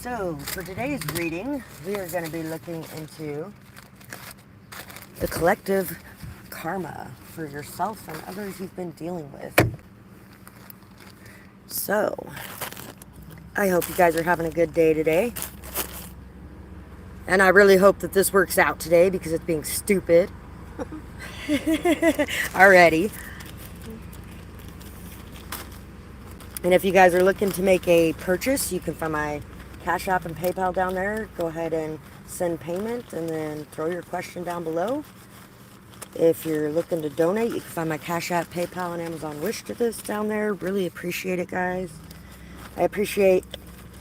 So, for today's reading, we are going to be looking into the collective karma for yourself and others you've been dealing with. So, I hope you guys are having a good day today. And I really hope that this works out today because it's being stupid already. And if you guys are looking to make a purchase, you can find my Cash App and PayPal down there. Go ahead and send payment and then throw your question down below. If you're looking to donate, you can find my Cash App, PayPal, and Amazon Wish list down there. Really appreciate it, guys. I appreciate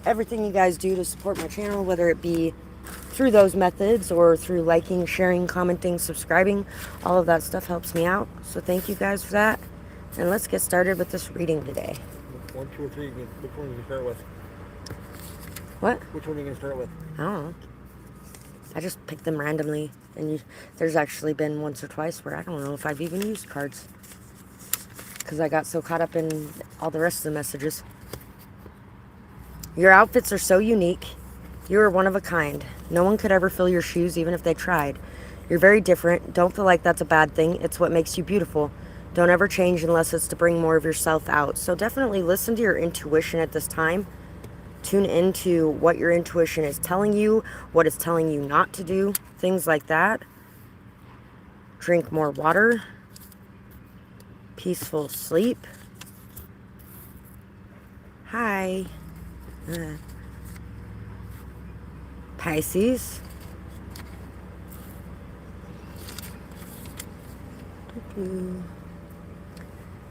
everything you guys do to support my channel, whether it be through those methods or through liking, sharing, commenting, subscribing. All of that stuff helps me out. So thank you guys for that. And let's get started with this reading today. 1, 2, or 3. Which one are you going to start with? What? Which one are you going to start with? I don't know. I just picked them randomly. And there's actually been once or twice where I don't know if I've even used cards. Because I got so caught up in all the rest of the messages. Your outfits are so unique. You are one of a kind. No one could ever fill your shoes even if they tried. You're very different. Don't feel like that's a bad thing. It's what makes you beautiful. Don't ever change unless it's to bring more of yourself out. So definitely listen to your intuition at this time. Tune into what your intuition is telling you, what it's telling you not to do, things like that. Drink more water. Peaceful sleep. Hi. Pisces.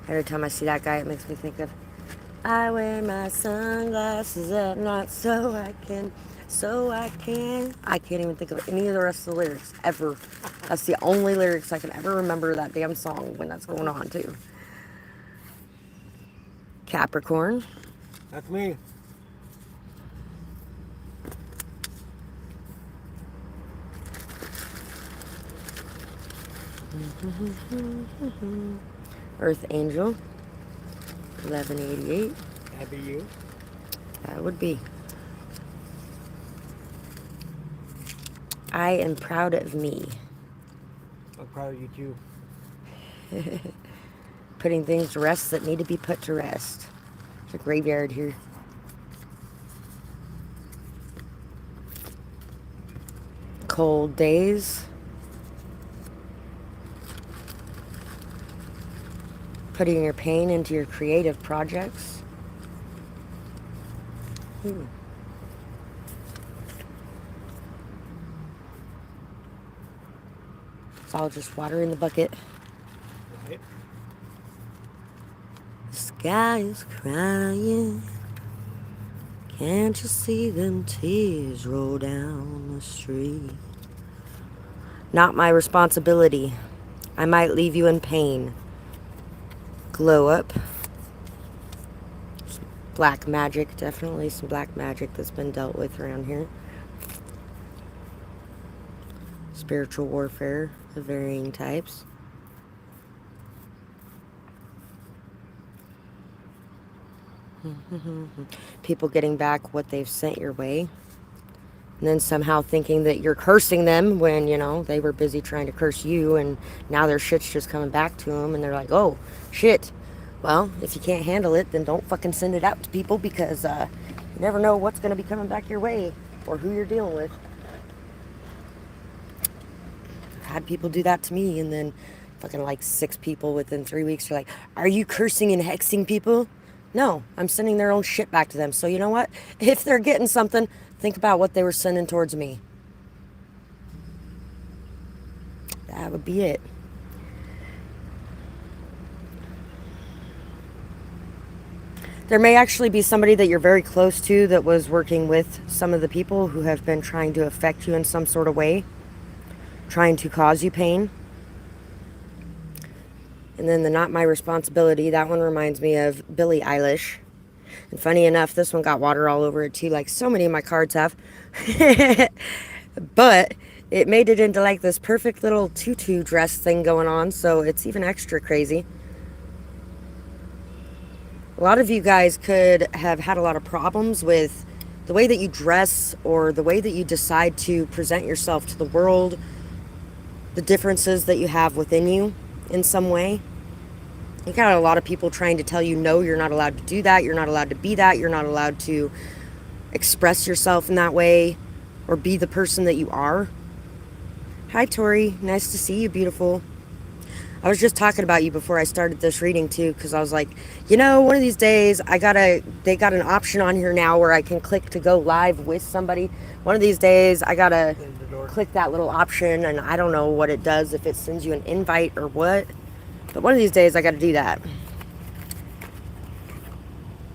Every time I see that guy, it makes me think of, I wear my sunglasses at night so I can't even think of any of the rest of the lyrics ever. That's the only lyrics I can ever remember that damn song when that's going on too. Capricorn. That's me. Earth Angel. 1188. That'd be you. That would be. I am proud of me. I'm proud of you too. Putting things to rest that need to be put to rest. There's a graveyard here. Cold days. Putting your pain into your creative projects. It's all just water in the bucket. Right. The sky is crying. Can't you see them tears roll down the street? Not my responsibility. I might leave you in pain. Glow up. Some black magic, definitely some black magic that's been dealt with around here. Spiritual warfare of varying types. People getting back what they've sent your way. And then somehow thinking that you're cursing them when, you know, they were busy trying to curse you, and now their shit's just coming back to them, and they're like, oh, shit. Well, if you can't handle it, then don't fucking send it out to people, because you never know what's going to be coming back your way or who you're dealing with. I've had people do that to me, and then fucking like 6 people within 3 weeks are like, are you cursing and hexing people? No, I'm sending their own shit back to them. So you know what? If they're getting something, think about what they were sending towards me. That would be it. There may actually be somebody that you're very close to that was working with some of the people who have been trying to affect you in some sort of way, trying to cause you pain. And then the not my responsibility, that one reminds me of Billie Eilish. And funny enough, this one got water all over it too, like so many of my cards have. But it made it into like this perfect little tutu dress thing going on, so it's even extra crazy. A lot of you guys could have had a lot of problems with the way that you dress or the way that you decide to present yourself to the world, the differences that you have within you in some way. You got a lot of people trying to tell you, no, you're not allowed to do that, you're not allowed to be that, you're not allowed to express yourself in that way or be the person that you are. Hi, Tori. Nice to see you, beautiful. I was just talking about you before I started this reading too, because I was like, one of these days they got an option on here now where I can click to go live with somebody. One of these days I gotta click that little option, and I don't know what it does, if it sends you an invite or what, but one of these days I gotta do that.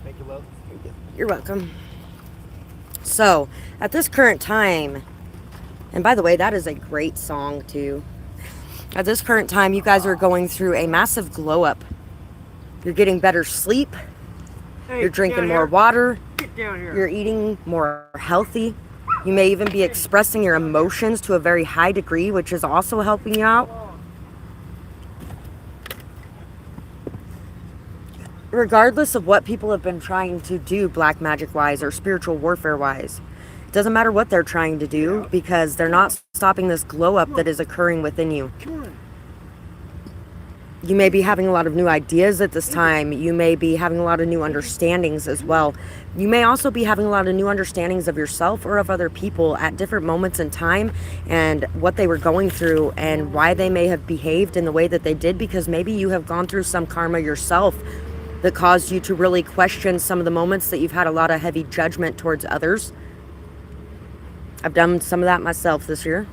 Thank you, love. You're welcome. So at this current time, and by the way, that is a great song too. At this current time, you guys are going through a massive glow up. You're getting better sleep. Hey, You're drinking more water. Get down here. You're eating more healthy. You may even be expressing your emotions to a very high degree, which is also helping you out. Regardless of what people have been trying to do black magic wise or spiritual warfare wise, it doesn't matter what they're trying to do, because they're not stopping this glow up that is occurring within you. You may be having a lot of new ideas at this time. You may be having a lot of new understandings as well. You may also be having a lot of new understandings of yourself or of other people at different moments in time, and what they were going through and why they may have behaved in the way that they did, because maybe you have gone through some karma yourself that caused you to really question some of the moments that you've had a lot of heavy judgment towards others. I've done some of that myself this year.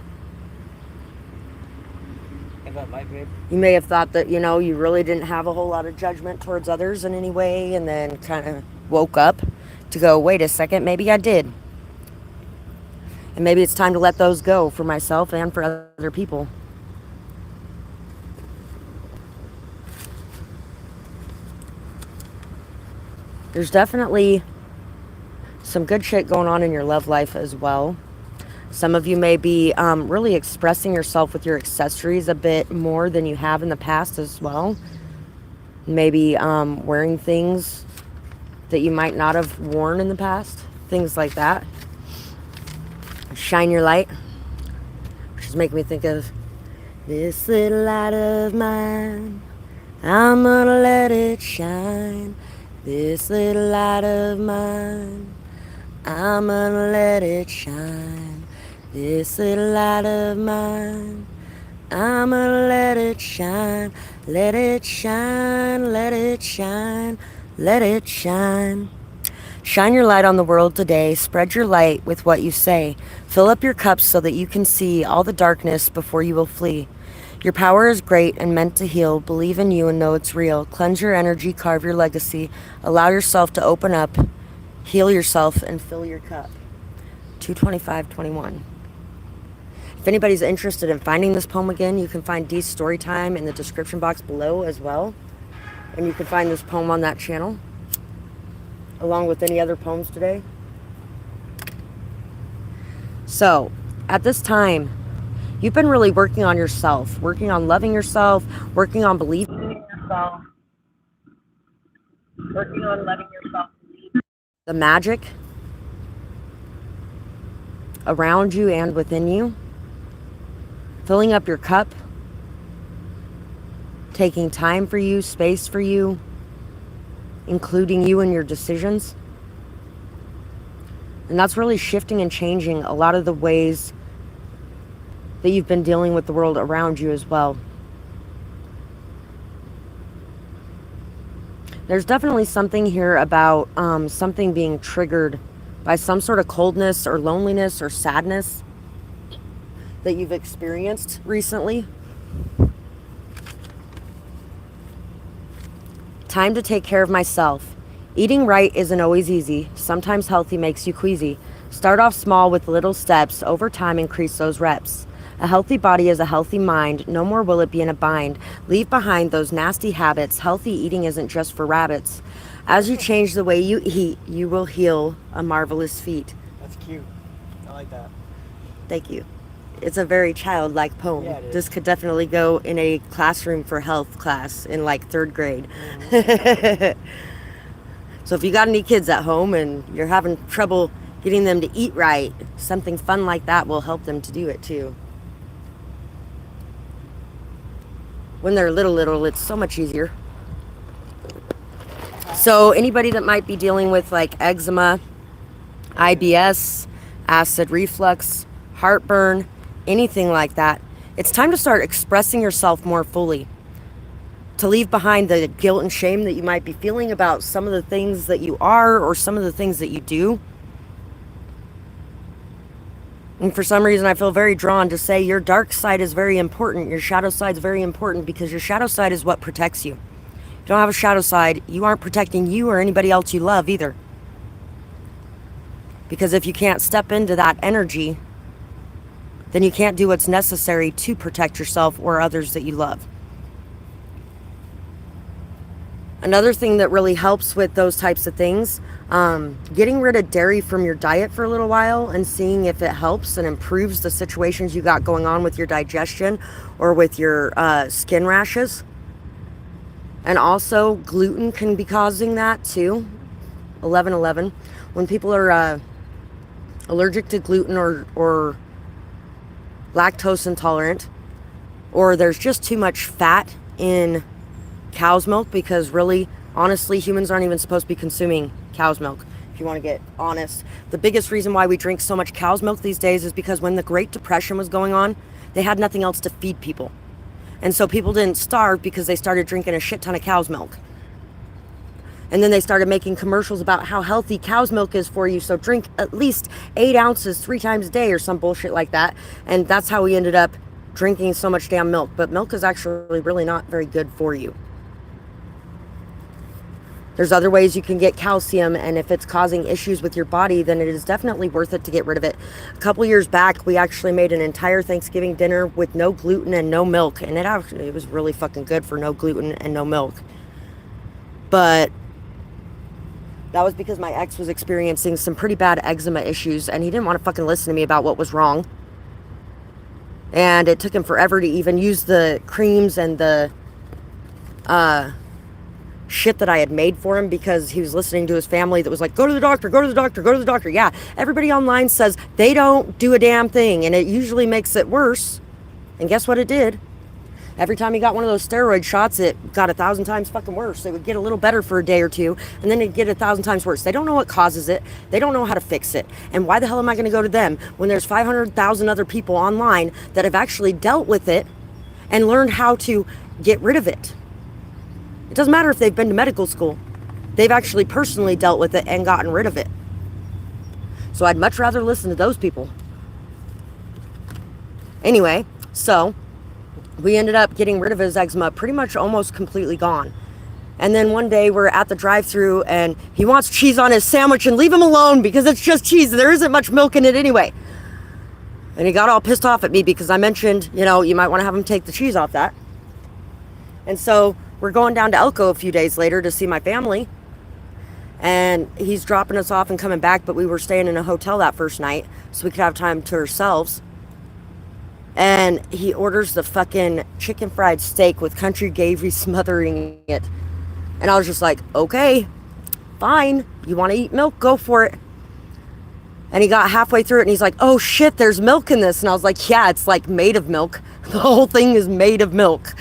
You may have thought that, you really didn't have a whole lot of judgment towards others in any way, and then kind of woke up to go, wait a second, maybe I did. And maybe it's time to let those go for myself and for other people. There's definitely some good shit going on in your love life as well. Some of you may be really expressing yourself with your accessories a bit more than you have in the past as well. Maybe wearing things that you might not have worn in the past. Things like that. Shine your light. Which is making me think of this little light of mine. I'm gonna let it shine. This little light of mine. I'm gonna let it shine. This little light of mine, I'm gonna let it shine, let it shine, let it shine, let it shine. Shine your light on the world today. Spread your light with what you say. Fill up your cups so that you can see all the darkness before you will flee. Your power is great and meant to heal. Believe in you and know it's real. Cleanse your energy, carve your legacy. Allow yourself to open up, heal yourself, and fill your cup. 225:21. If anybody's interested in finding this poem again, you can find Dee's StoryTime in the description box below as well. And you can find this poem on that channel, along with any other poems today. So, at this time, you've been really working on yourself, working on loving yourself, working on believing in yourself, working on letting yourself believe the magic around you and within you. Filling up your cup, taking time for you, space for you, including you in your decisions. And that's really shifting and changing a lot of the ways that you've been dealing with the world around you as well. There's definitely something here about something being triggered by some sort of coldness or loneliness or sadness that you've experienced recently. Time to take care of myself. Eating right isn't always easy. Sometimes healthy makes you queasy. Start off small with little steps. Over time, increase those reps. A healthy body is a healthy mind. No more will it be in a bind. Leave behind those nasty habits. Healthy eating isn't just for rabbits. As you change the way you eat, you will heal a marvelous feat. That's cute. I like that. Thank you. It's a very childlike poem. Yeah, it is. This could definitely go in a classroom for health class in like 3rd grade. Mm-hmm. So if you got any kids at home and you're having trouble getting them to eat right. Something fun like that will help them to do it too. When they're little, it's so much easier. So anybody that might be dealing with like eczema, IBS, acid reflux, heartburn, anything like that, it's time to start expressing yourself more fully. To leave behind the guilt and shame that you might be feeling about some of the things that you are or some of the things that you do. And for some reason, I feel very drawn to say your dark side is very important. Your shadow side is very important because your shadow side is what protects you. If you don't have a shadow side, you aren't protecting you or anybody else you love either. Because if you can't step into that energy, then you can't do what's necessary to protect yourself or others that you love. Another thing that really helps with those types of things, getting rid of dairy from your diet for a little while and seeing if it helps and improves the situations you got going on with your digestion or with your skin rashes. And also gluten can be causing that too. 1111. When people are allergic to gluten or lactose intolerant, or there's just too much fat in cow's milk, because really, honestly, humans aren't even supposed to be consuming cow's milk, if you want to get honest. The biggest reason why we drink so much cow's milk these days is because when the Great Depression was going on, they had nothing else to feed people. And so people didn't starve because they started drinking a shit ton of cow's milk. And then they started making commercials about how healthy cow's milk is for you, so drink at least 8 ounces 3 times a day or some bullshit like that. And that's how we ended up drinking so much damn milk. But milk is actually really not very good for you. There's other ways you can get calcium, and if it's causing issues with your body, then it is definitely worth it to get rid of it. A couple years back, we actually made an entire Thanksgiving dinner with no gluten and no milk, and it was really fucking good for no gluten and no milk. But that was because my ex was experiencing some pretty bad eczema issues, and he didn't want to fucking listen to me about what was wrong. And it took him forever to even use the creams and the shit that I had made for him, because he was listening to his family that was like, go to the doctor, go to the doctor, go to the doctor. Yeah, everybody online says they don't do a damn thing, and it usually makes it worse. And guess what it did? Every time he got one of those steroid shots, it got 1,000 times fucking worse. It would get a little better for a day or two, and then it'd get 1,000 times worse. They don't know what causes it. They don't know how to fix it. And why the hell am I going to go to them when there's 500,000 other people online that have actually dealt with it and learned how to get rid of it? It doesn't matter if they've been to medical school. They've actually personally dealt with it and gotten rid of it. So I'd much rather listen to those people. Anyway, so we ended up getting rid of his eczema pretty much almost completely gone. And then one day we're at the drive-thru and he wants cheese on his sandwich, and leave him alone because it's just cheese. There isn't much milk in it anyway. And he got all pissed off at me because I mentioned, you might want to have him take the cheese off that. And so we're going down to Elko a few days later to see my family. And he's dropping us off and coming back, but we were staying in a hotel that first night so we could have time to ourselves. And he orders the fucking chicken fried steak with country gravy smothering it. And I was just like, okay, fine. You want to eat milk? Go for it. And he got halfway through it and he's like, oh shit, there's milk in this. And I was like, yeah, it's like made of milk. The whole thing is made of milk.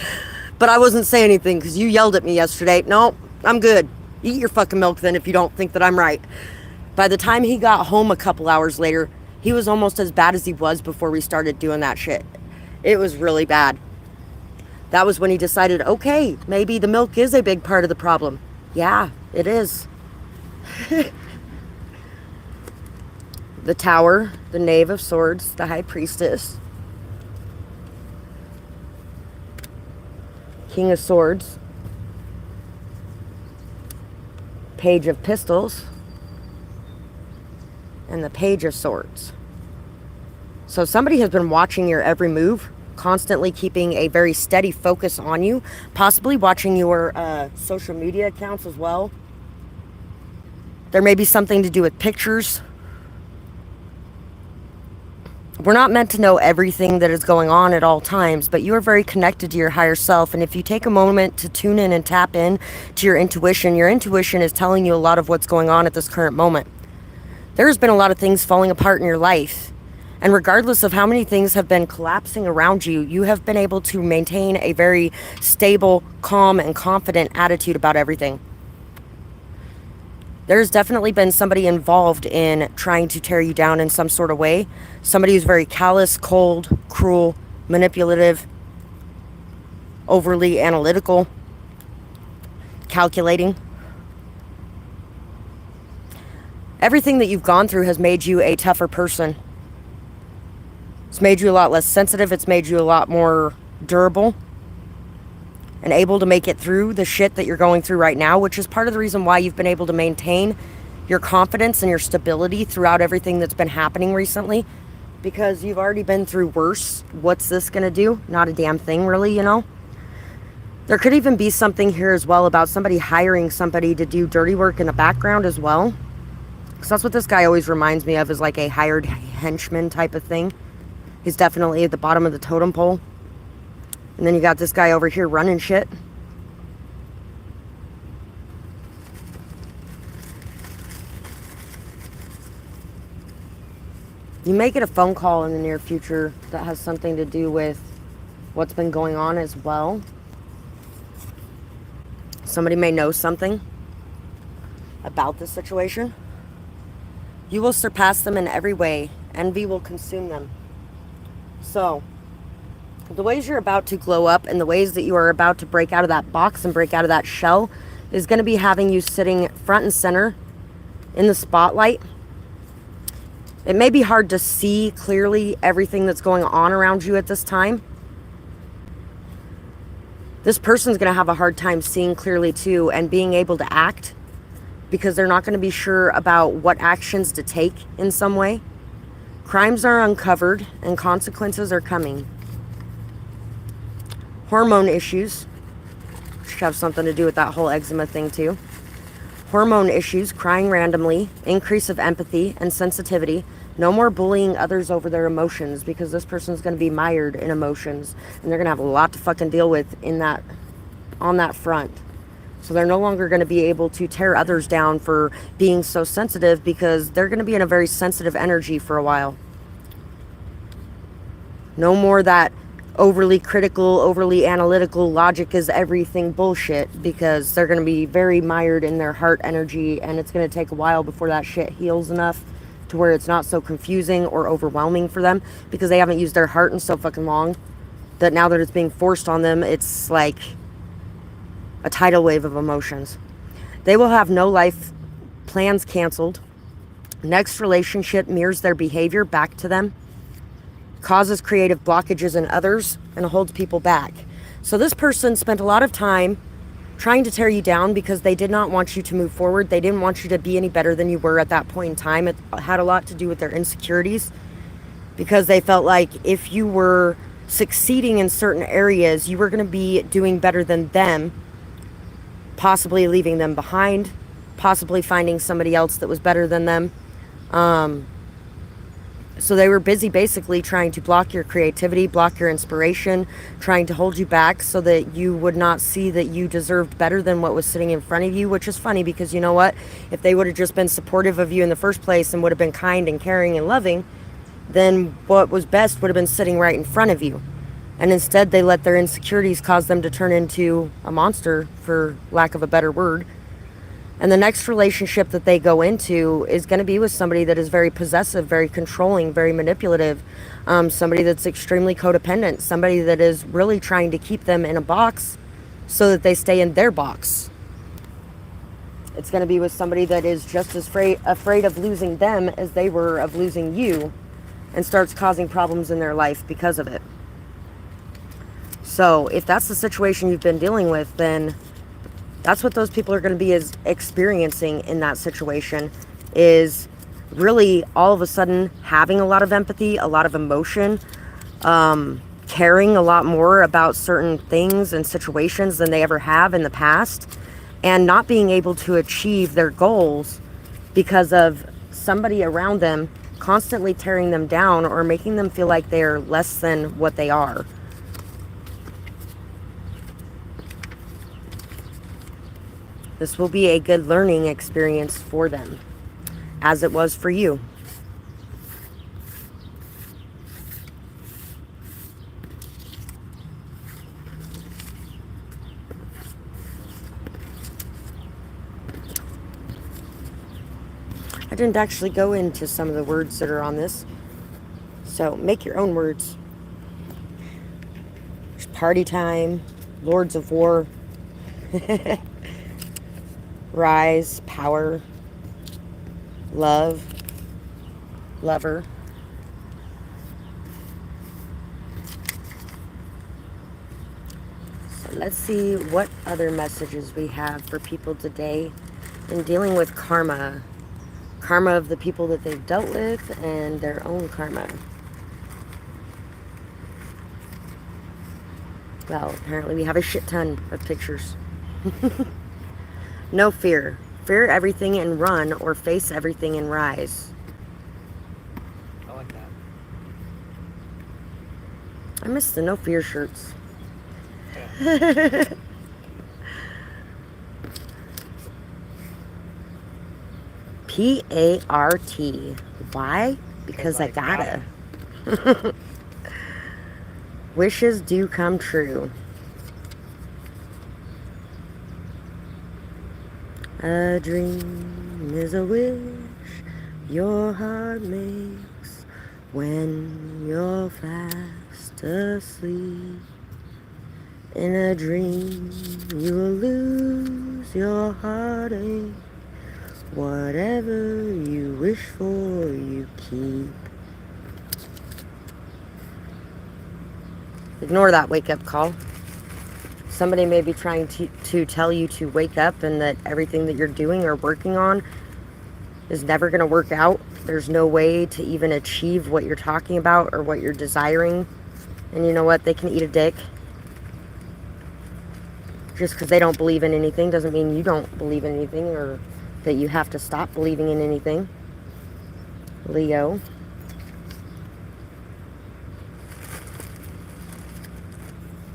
But I wasn't saying anything because you yelled at me yesterday. No, I'm good. Eat your fucking milk then if you don't think that I'm right. By the time he got home a couple hours later, he was almost as bad as he was before we started doing that shit. It was really bad. That was when he decided, okay, maybe the milk is a big part of the problem. Yeah, it is. The Tower, the Knave of Swords, the High Priestess, King of Swords, Page of Pistols, and the Page of Swords. So somebody has been watching your every move, constantly keeping a very steady focus on you, possibly watching your social media accounts as well. There may be something to do with pictures. We're not meant to know everything that is going on at all times, but you are very connected to your higher self. And if you take a moment to tune in and tap in to your intuition is telling you a lot of what's going on at this current moment. There's been a lot of things falling apart in your life. And regardless of how many things have been collapsing around you, you have been able to maintain a very stable, calm, and confident attitude about everything. There's definitely been somebody involved in trying to tear you down in some sort of way. Somebody who's very callous, cold, cruel, manipulative, overly analytical, calculating. Everything that you've gone through has made you a tougher person. It's made you a lot less sensitive. It's made you a lot more durable and able to make it through the shit that you're going through right now, which is part of the reason why you've been able to maintain your confidence and your stability throughout everything that's been happening recently, because you've already been through worse. What's this going to do? Not a damn thing, really, you know? There could even be something here as well about somebody hiring somebody to do dirty work in the background as well. Because that's what this guy always reminds me of, is like a hired henchman type of thing. He's definitely at the bottom of the totem pole. And then you got this guy over here running shit. You may get a phone call in the near future that has something to do with what's been going on as well. Somebody may know something about this situation. You will surpass them in every way. Envy will consume them. So, the ways you're about to glow up and the ways that you are about to break out of that box and break out of that shell is going to be having you sitting front and center in the spotlight. It may be hard to see clearly everything that's going on around you at this time. This person's going to have a hard time seeing clearly too and being able to act, because they're not going to be sure about what actions to take in some way. Crimes are uncovered and consequences are coming. Hormone issues, which have something to do with that whole eczema thing too. Hormone issues, crying randomly, increase of empathy and sensitivity. No more bullying others over their emotions, because this person's going to be mired in emotions and they're going to have a lot to fucking deal with on that front. So they're no longer going to be able to tear others down for being so sensitive, because they're going to be in a very sensitive energy for a while. No more that overly critical, overly analytical, logic is everything bullshit, because they're going to be very mired in their heart energy, and it's going to take a while before that shit heals enough to where it's not so confusing or overwhelming for them, because they haven't used their heart in so fucking long that now that it's being forced on them, it's like a tidal wave of emotions. They will have no life plans canceled. Next relationship mirrors their behavior back to them, causes creative blockages in others, and holds people back. So this person spent a lot of time trying to tear you down because they did not want you to move forward. They didn't want you to be any better than you were at that point in time. It had a lot to do with their insecurities, because they felt like if you were succeeding in certain areas, you were going to be doing better than them, possibly leaving them behind, possibly finding somebody else that was better than them. So they were busy basically trying to block your creativity, block your inspiration, trying to hold you back so that you would not see that you deserved better than what was sitting in front of you, which is funny, because you know what? If they would have just been supportive of you in the first place and would have been kind and caring and loving, then what was best would have been sitting right in front of you. And instead they let their insecurities cause them to turn into a monster, for lack of a better word. And the next relationship that they go into is going to be with somebody that is very possessive, very controlling, very manipulative, somebody that's extremely codependent, somebody that is really trying to keep them in a box so that they stay in their box. It's going to be with somebody that is just as afraid of losing them as they were of losing you, and starts causing problems in their life because of it. So if that's the situation you've been dealing with, then that's what those people are going to be experiencing in that situation, is really all of a sudden having a lot of empathy, a lot of emotion, caring a lot more about certain things and situations than they ever have in the past, and not being able to achieve their goals because of somebody around them constantly tearing them down or making them feel like they're less than what they are. This will be a good learning experience for them. as it was for you. I didn't actually go into some of the words that are on this, so make your own words. There's party time, lords of war, rise, power, love, lover. So let's see what other messages we have for people today in dealing with karma. Karma of the people that they've dealt with and their own karma. Well, apparently we have a shit ton of pictures. No fear. Fear everything and run, or face everything and rise. I like that. I miss the no fear shirts. Yeah. P-A-R-T. Why? Because I gotta. Wishes do come true. A dream is a wish your heart makes when you're fast asleep. In a dream you will lose your heartache. Whatever you wish for, you keep. Ignore that wake-up call. Somebody may be trying to tell you to wake up and that everything that you're doing or working on is never going to work out. There's no way to even achieve what you're talking about or what you're desiring. And you know what? They can eat a dick. Just because they don't believe in anything doesn't mean you don't believe in anything or that you have to stop believing in anything. Leo.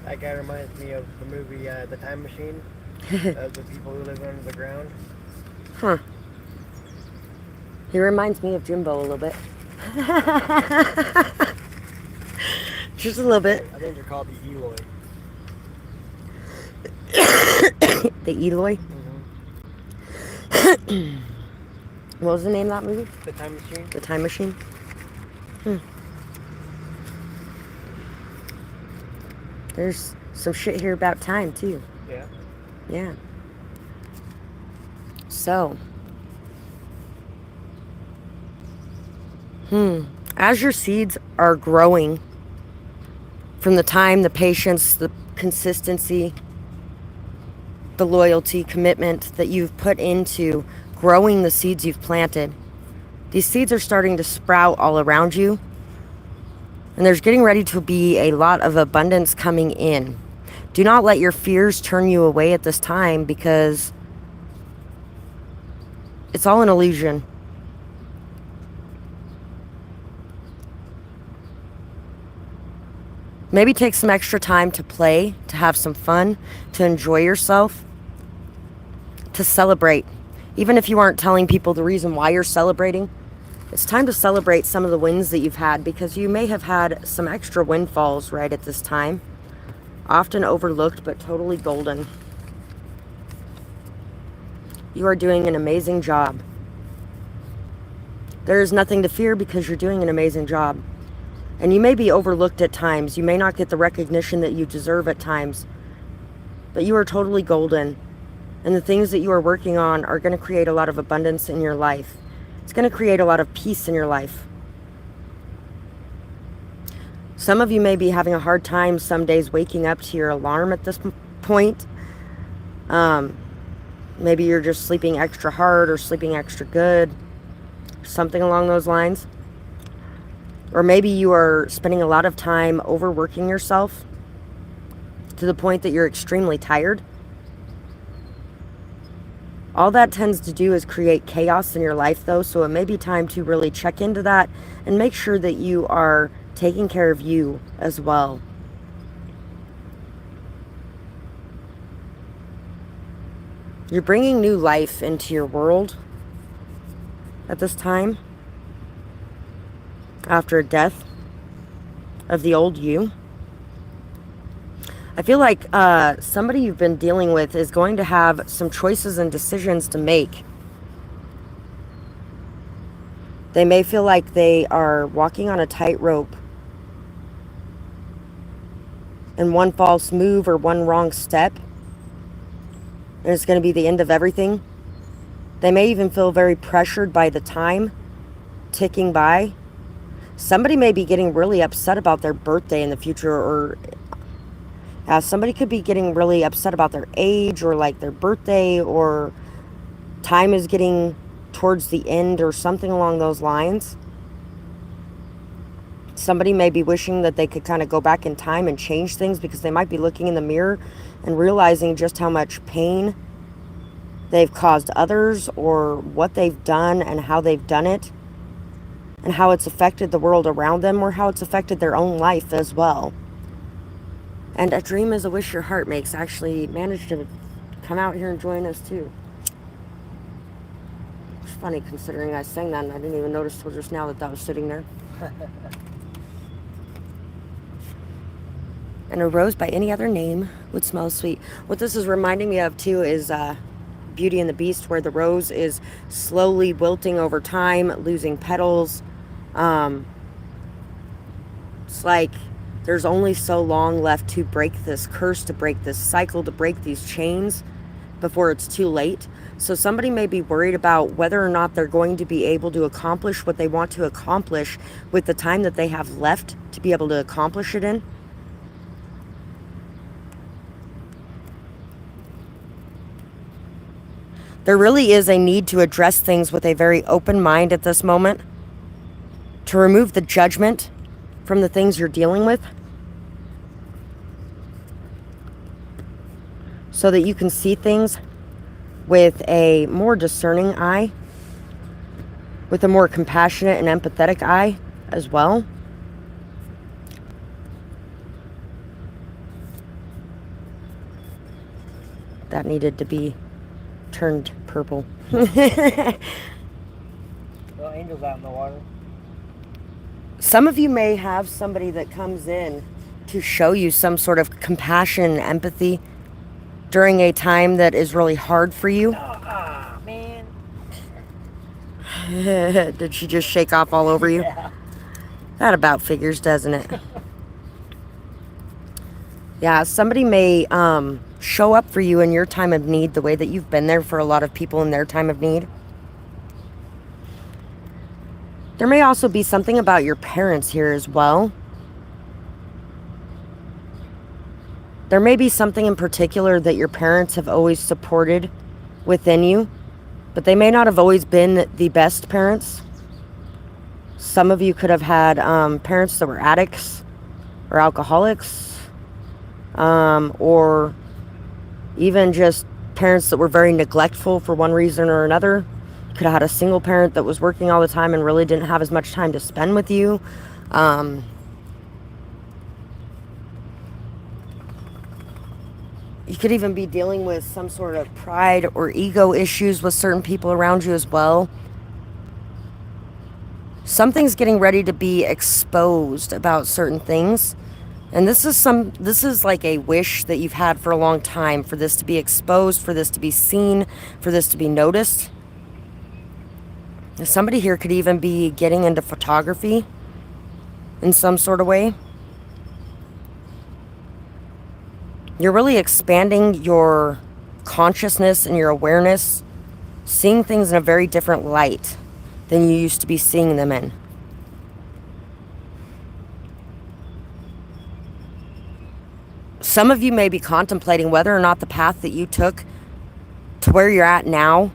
That guy reminds me of the movie The Time Machine. The people who live under the ground. Huh. He reminds me of Jimbo a little bit. Just a little bit. I think they're called the Eloy. The Eloy? Mm-hmm. What was the name of that movie? The Time Machine? The Time Machine? There's some shit here about time, too. Yeah. Yeah. So. As your seeds are growing, from the time, the patience, the consistency, the loyalty, commitment that you've put into growing the seeds you've planted, these seeds are starting to sprout all around you. And there's getting ready to be a lot of abundance coming in. Do not let your fears turn you away at this time, because it's all an illusion. Maybe take some extra time to play, to have some fun, to enjoy yourself, to celebrate. Even if you aren't telling people the reason why you're celebrating, it's time to celebrate some of the wins that you've had, because you may have had some extra windfalls right at this time. Often overlooked, but totally golden. You are doing an amazing job. There is nothing to fear, because you're doing an amazing job. And you may be overlooked at times. You may not get the recognition that you deserve at times. But you are totally golden. And the things that you are working on are going to create a lot of abundance in your life. It's going to create a lot of peace in your life. Some of you may be having a hard time some days waking up to your alarm at this point. Maybe you're just sleeping extra hard or sleeping extra good. Something along those lines. Or maybe you are spending a lot of time overworking yourself to the point that you're extremely tired. All that tends to do is create chaos in your life, though, so it may be time to really check into that and make sure that you are taking care of you as well. You're bringing new life into your world. at this time after a death of the old you. I feel like somebody you've been dealing with is going to have some choices and decisions to make. They may feel like they are walking on a tightrope, and one false move or one wrong step, and it's going to be the end of everything. They may even feel very pressured by the time ticking by. Somebody may be getting really upset about their birthday in the future, or somebody could be getting really upset about their age or like their birthday, or time is getting towards the end or something along those lines. Somebody may be wishing that they could kind of go back in time and change things, because they might be looking in the mirror and realizing just how much pain they've caused others, or what they've done and how they've done it, and how it's affected the world around them, or how it's affected their own life as well. And a dream is a wish your heart makes actually managed to come out here and join us too. It's funny considering I sang that and I didn't even notice till just now that that was sitting there. And a rose by any other name would smell sweet. What this is reminding me of too is Beauty and the Beast, where the rose is slowly wilting over time, losing petals. It's like there's only so long left to break this curse, to break this cycle, to break these chains before it's too late. So somebody may be worried about whether or not they're going to be able to accomplish what they want to accomplish with the time that they have left to be able to accomplish it in. There really is a need to address things with a very open mind at this moment, to remove the judgment from the things you're dealing with, so that you can see things with a more discerning eye, with a more compassionate and empathetic eye as well. That needed to be turned purple. Little angels out in the water. Some of you may have somebody that comes in to show you some sort of compassion and empathy during a time that is really hard for you. Oh, man. Did she just shake off all over you? Yeah. That about figures, doesn't it? Yeah, somebody may show up for you in your time of need the way that you've been there for a lot of people in their time of need. There may also be something about your parents here as well. There may be something in particular that your parents have always supported within you, but they may not have always been the best parents. Some of you could have had parents that were addicts or alcoholics, or even just parents that were very neglectful for one reason or another. Could have had a single parent that was working all the time and really didn't have as much time to spend with you. You could even be dealing with some sort of pride or ego issues with certain people around you as well. Something's getting ready to be exposed about certain things. And this is like a wish that you've had for a long time, for this to be exposed, for this to be seen, for this to be noticed. Somebody here could even be getting into photography in some sort of way. You're really expanding your consciousness and your awareness, seeing things in a very different light than you used to be seeing them in. Some of you may be contemplating whether or not the path that you took to where you're at now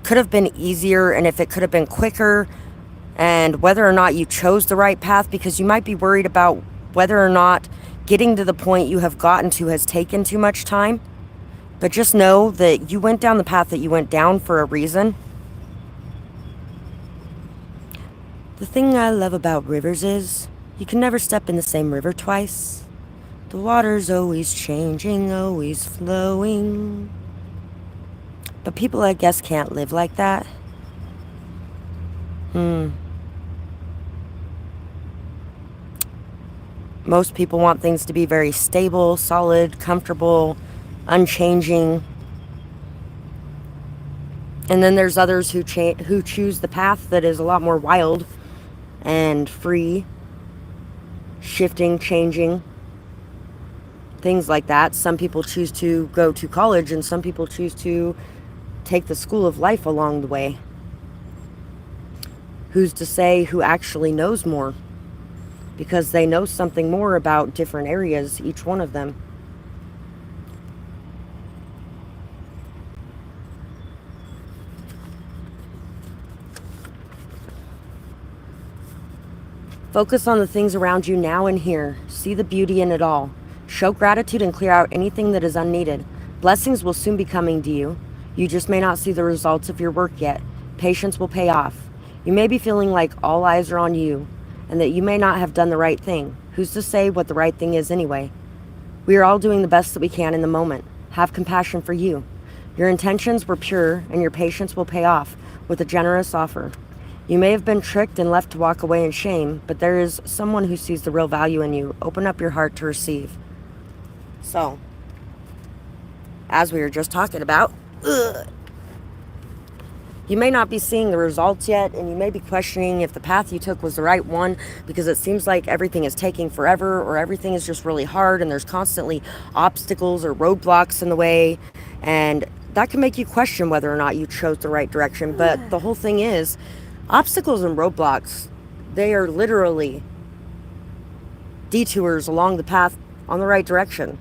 could have been easier, and if it could have been quicker, and whether or not you chose the right path, because you might be worried about whether or not getting to the point you have gotten to has taken too much time. But just know that you went down the path that you went down for a reason. The thing I love about rivers is you can never step in the same river twice. The water's always changing, always flowing. But people, I guess, can't live like that. Most people want things to be very stable, solid, comfortable, unchanging. And then there's others who choose the path that is a lot more wild and free, shifting, changing, things like that. Some people choose to go to college, and some people choose to take the school of life along the way. Who's to say who actually knows more? Because they know something more about different areas, each one of them. Focus on the things around you now and here. See the beauty in it all. Show gratitude and clear out anything that is unneeded. Blessings will soon be coming to you. You just may not see the results of your work yet. Patience will pay off. You may be feeling like all eyes are on you, and that you may not have done the right thing. Who's to say what the right thing is anyway? We are all doing the best that we can in the moment. Have compassion for you. Your intentions were pure, and your patience will pay off with a generous offer. You may have been tricked and left to walk away in shame, but there is someone who sees the real value in you. Open up your heart to receive. So, as we were just talking about, you may not be seeing the results yet, and you may be questioning if the path you took was the right one, because it seems like everything is taking forever, or everything is just really hard, and there's constantly obstacles or roadblocks in the way, and that can make you question whether or not you chose the right direction. But the whole thing is, obstacles and roadblocks, they are literally detours along the path on the right direction.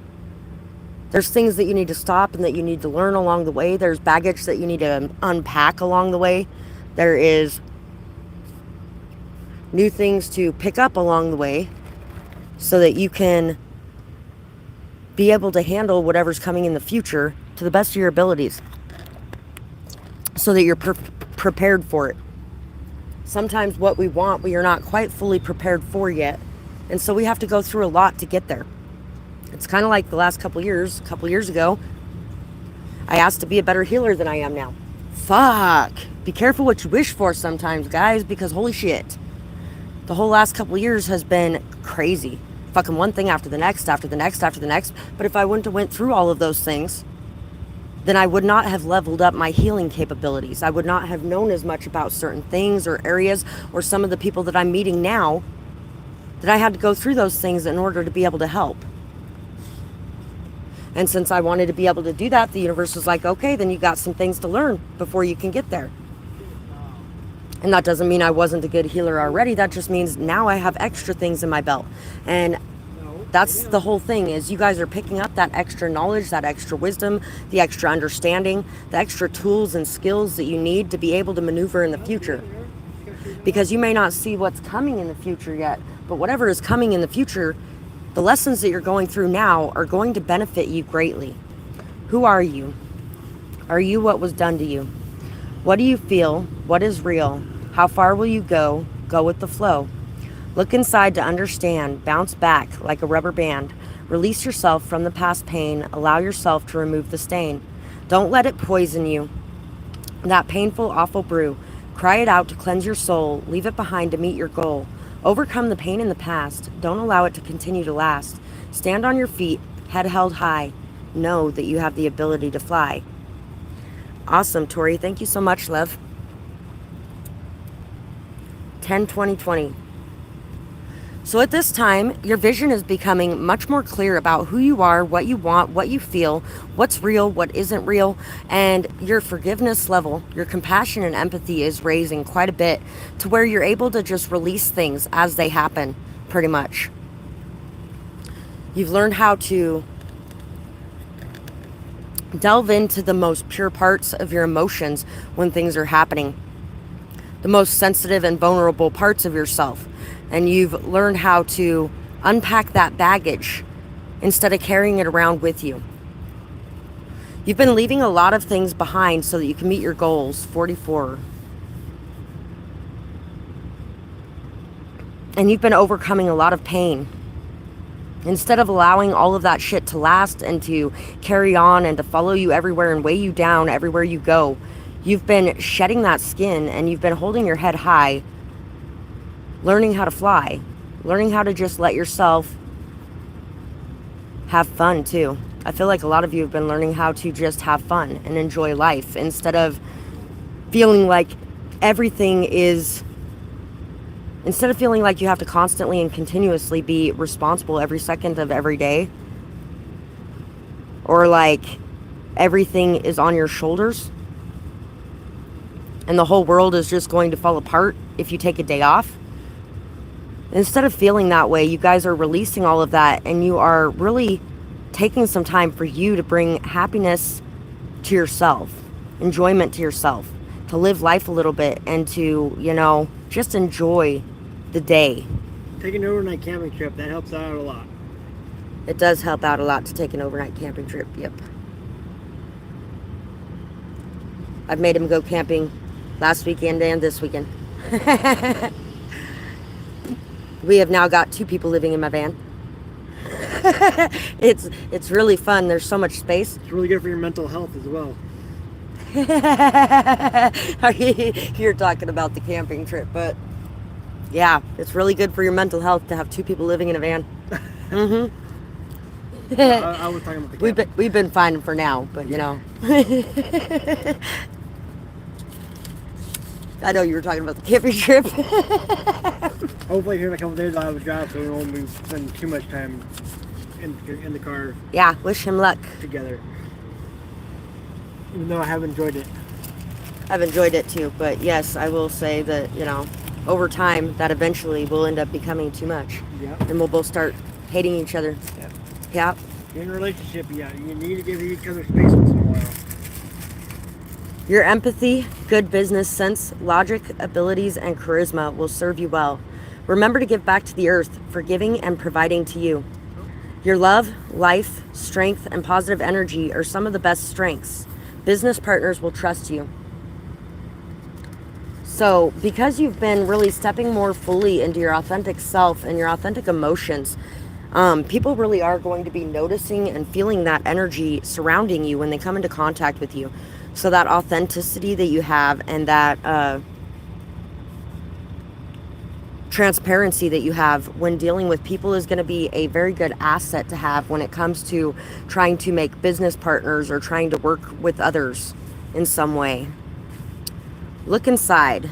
There's things that you need to stop and that you need to learn along the way. There's baggage that you need to unpack along the way. There is new things to pick up along the way so that you can be able to handle whatever's coming in the future to the best of your abilities, so that you're prepared for it. Sometimes what we want, we are not quite fully prepared for yet. And so we have to go through a lot to get there. It's kind of like the last couple years. A couple years ago, I asked to be a better healer than I am now. Fuck. Be careful what you wish for sometimes, guys, because holy shit. The whole last couple years has been crazy. Fucking one thing after the next, after the next, after the next. But if I wouldn't have went through all of those things, then I would not have leveled up my healing capabilities. I would not have known as much about certain things or areas, or some of the people that I'm meeting now, that I had to go through those things in order to be able to help. And since I wanted to be able to do that, the universe was like, okay, then you got some things to learn before you can get there. And that doesn't mean I wasn't a good healer already. That just means now I have extra things in my belt. And that's the whole thing, is you guys are picking up that extra knowledge, that extra wisdom, the extra understanding, the extra tools and skills that you need to be able to maneuver in the future. Because you may not see what's coming in the future yet, but whatever is coming in the future, the lessons that you're going through now are going to benefit you greatly. Who are you? Are you what was done to you? What do you feel? What is real? How far will you go? Go with the flow. Look inside to understand. Bounce back like a rubber band. Release yourself from the past pain. Allow yourself to remove the stain. Don't let it poison you. That painful, awful brew. Cry it out to cleanse your soul. Leave it behind to meet your goal. Overcome the pain in the past. Don't allow it to continue to last. Stand on your feet, head held high. Know that you have the ability to fly. Awesome, Tori. Thank you so much, love. 10-20-20. So at this time, your vision is becoming much more clear about who you are, what you want, what you feel, what's real, what isn't real, and your forgiveness level, your compassion and empathy is raising quite a bit to where you're able to just release things as they happen, pretty much. You've learned how to delve into the most pure parts of your emotions when things are happening, the most sensitive and vulnerable parts of yourself. And you've learned how to unpack that baggage instead of carrying it around with you. You've been leaving a lot of things behind so that you can meet your goals. 44. And you've been overcoming a lot of pain. Instead of allowing all of that shit to last and to carry on and to follow you everywhere and weigh you down everywhere you go, You've been shedding that skin, and you've been holding your head high, learning how to fly, learning how to just let yourself have fun too. I feel like a lot of you have been learning how to just have fun and enjoy life instead of feeling like everything is, instead of feeling like you have to constantly and continuously be responsible every second of every day, or like everything is on your shoulders and the whole world is just going to fall apart if you take a day off. Instead of feeling that way, you guys are releasing all of that, and you are really taking some time for you to bring happiness to yourself, enjoyment to yourself, to live life a little bit, and to, you know, just enjoy the day. Taking an overnight camping trip, that helps out a lot. It does help out a lot to take an overnight camping trip, yep. I've made him go camping last weekend and this weekend. We have now got 2 people living in my van. It's really fun. There's so much space. It's really good for your mental health as well. You're talking about the camping trip, but yeah, it's really good for your mental health to have 2 people living in a van. Mm-hmm. I was talking about the camping. We've been fine for now, but you know. I know you were talking about the camping trip. Hopefully here in a couple of days I'll have a job so we won't be spending too much time in the car. Yeah, wish him luck. Together. Even though I have enjoyed it. I've enjoyed it too, but yes, I will say that, you know, over time that eventually will end up becoming too much. Yeah. And we'll both start hating each other. Yeah. Yeah. In a relationship, yeah, you need to give each other space once in a while. Your empathy, good business sense, logic, abilities, and charisma will serve you well. Remember to give back to the earth for giving and providing to you. Your love, life, strength, and positive energy are some of the best strengths. Business partners will trust you. So, because you've been really stepping more fully into your authentic self and your authentic emotions, people really are going to be noticing and feeling that energy surrounding you when they come into contact with you. So that authenticity that you have and that transparency that you have when dealing with people is going to be a very good asset to have when it comes to trying to make business partners or trying to work with others in some way. Look inside.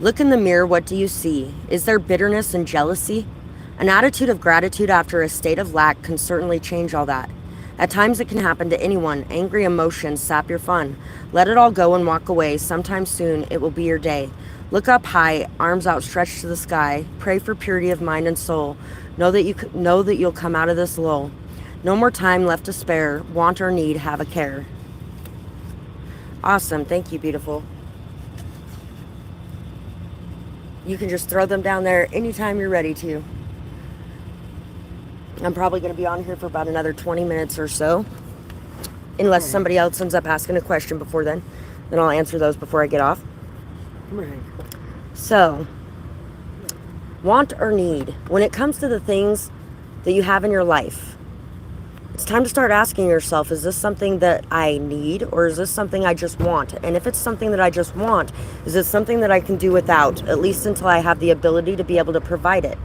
Look in the mirror. What do you see? Is there bitterness and jealousy? An attitude of gratitude after a state of lack can certainly change all that. At times it can happen to anyone. Angry emotions sap your fun. Let it all go and walk away. Sometime soon it will be your day. Look up high, arms outstretched to the sky. Pray for purity of mind and soul. Know that you'll come out of this lull. No more time left to spare. Want or need, have a care. Awesome. Thank you, beautiful. You can just throw them down there anytime you're ready to. I'm probably going to be on here for about another 20 minutes or so. Unless somebody else ends up asking a question before then. Then I'll answer those before I get off. So, want or need. When it comes to the things that you have in your life, it's time to start asking yourself, is this something that I need or is this something I just want? And if it's something that I just want, is it something that I can do without, at least until I have the ability to be able to provide it?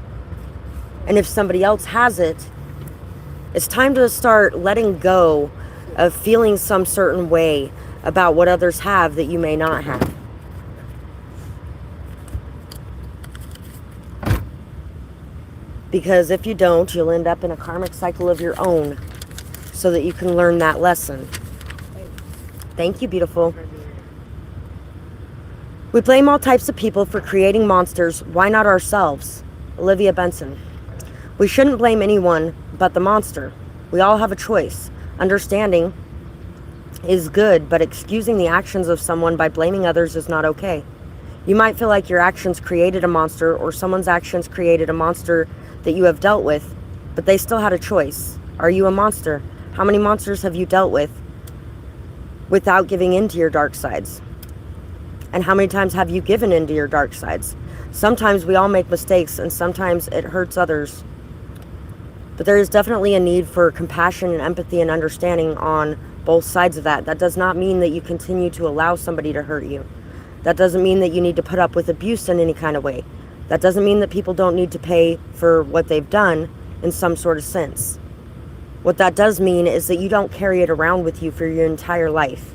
And if somebody else has it, it's time to start letting go of feeling some certain way about what others have that you may not have. Because if you don't, you'll end up in a karmic cycle of your own so that you can learn that lesson. Thank you, beautiful. We blame all types of people for creating monsters. Why not ourselves? Olivia Benson. We shouldn't blame anyone but the monster. We all have a choice. Understanding is good, but excusing the actions of someone by blaming others is not okay. You might feel like your actions created a monster or someone's actions created a monster that you have dealt with, but they still had a choice. Are you a monster? How many monsters have you dealt with without giving in to your dark sides? And how many times have you given in to your dark sides? Sometimes we all make mistakes and sometimes it hurts others. But there is definitely a need for compassion and empathy and understanding on both sides of that. That does not mean that you continue to allow somebody to hurt you. That doesn't mean that you need to put up with abuse in any kind of way. That doesn't mean that people don't need to pay for what they've done in some sort of sense. What that does mean is that you don't carry it around with you for your entire life,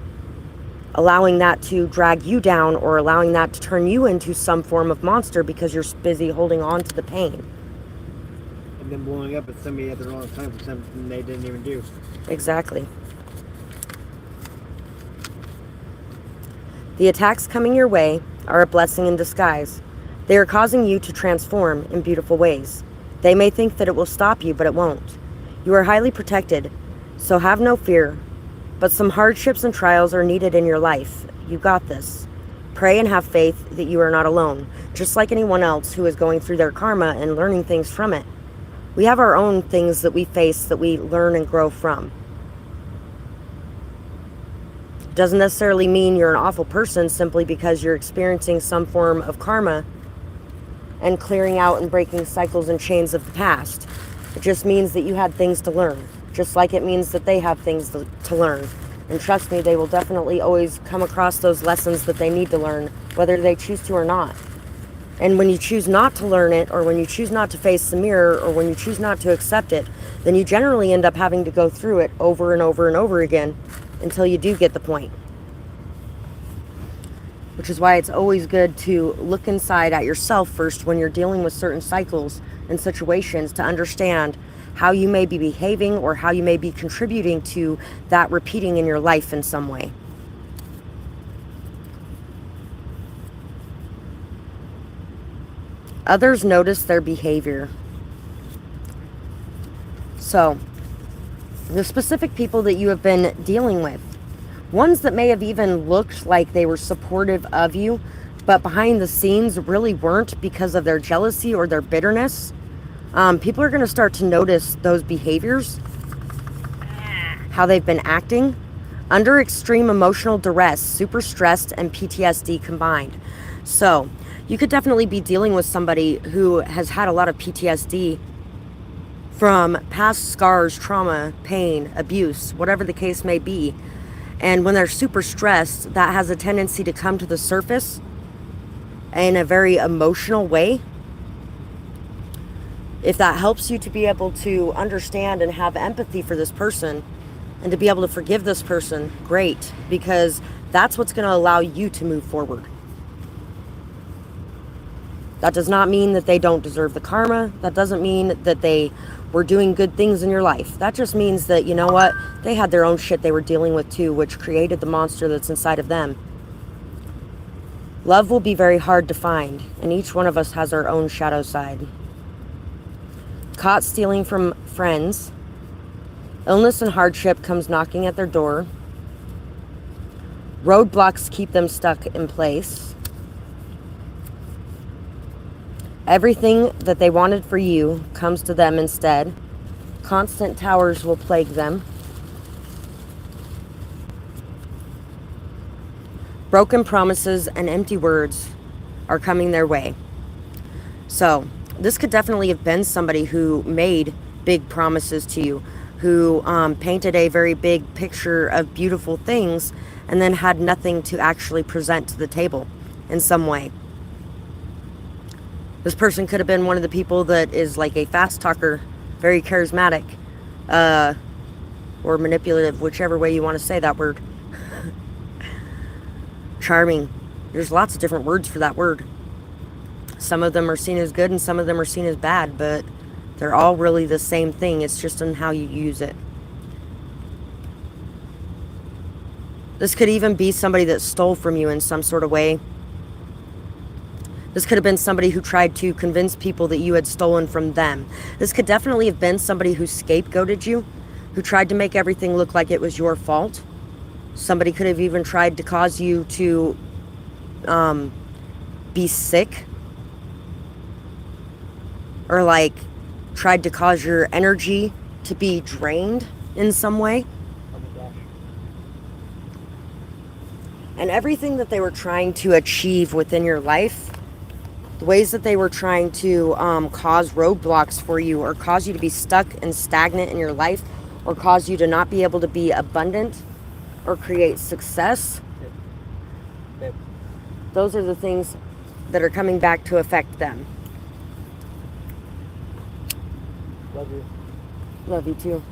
allowing that to drag you down or allowing that to turn you into some form of monster because you're busy holding on to the pain. And then blowing up at somebody at the wrong time for something they didn't even do. Exactly. The attacks coming your way are a blessing in disguise. They are causing you to transform in beautiful ways. They may think that it will stop you, but it won't. You are highly protected, so have no fear. But some hardships and trials are needed in your life. You got this. Pray and have faith that you are not alone, just like anyone else who is going through their karma and learning things from it. We have our own things that we face that we learn and grow from. It doesn't necessarily mean you're an awful person simply because you're experiencing some form of karma and clearing out and breaking cycles and chains of the past. It just means that you had things to learn, just like it means that they have things to learn. And trust me, they will definitely always come across those lessons that they need to learn, whether they choose to or not. And when you choose not to learn it, or when you choose not to face the mirror, or when you choose not to accept it, then you generally end up having to go through it over and over and over again until you do get the point. Which is why it's always good to look inside at yourself first when you're dealing with certain cycles and situations to understand how you may be behaving or how you may be contributing to that repeating in your life in some way. Others notice their behavior. So, the specific people that you have been dealing with, ones that may have even looked like they were supportive of you, but behind the scenes really weren't because of their jealousy or their bitterness. People are going to start to notice those behaviors, how they've been acting under extreme emotional duress, super stressed, and PTSD combined. So you could definitely be dealing with somebody who has had a lot of PTSD from past scars, trauma, pain, abuse, whatever the case may be. And when they're super stressed, that has a tendency to come to the surface in a very emotional way. If that helps you to be able to understand and have empathy for this person and to be able to forgive this person, great, because that's what's going to allow you to move forward. That does not mean that they don't deserve the karma. That doesn't mean that they were doing good things in your life. That just means that, you know what, they had their own shit they were dealing with too, which created the monster that's inside of them. Love will be very hard to find, and each one of us has our own shadow side. Caught stealing from friends. Illness and hardship comes knocking at their door. Roadblocks keep them stuck in place. Everything that they wanted for you comes to them instead. Constant towers will plague them. Broken promises and empty words are coming their way. So, this could definitely have been somebody who made big promises to you, who painted a very big picture of beautiful things and then had nothing to actually present to the table in some way. This person could have been one of the people that is like a fast talker, very charismatic, or manipulative, whichever way you want to say that word. Charming. There's lots of different words for that word. Some of them are seen as good and some of them are seen as bad, but they're all really the same thing. It's just on how you use it. This could even be somebody that stole from you in some sort of way. This could have been somebody who tried to convince people that you had stolen from them. This could definitely have been somebody who scapegoated you, who tried to make everything look like it was your fault. Somebody could have even tried to cause you to be sick, or like tried to cause your energy to be drained in some way. And everything that they were trying to achieve within your life, the ways that they were trying to cause roadblocks for you, or cause you to be stuck and stagnant in your life, or cause you to not be able to be abundant or create success, Yep. those are the things that are coming back to affect them. Love you. Love you too.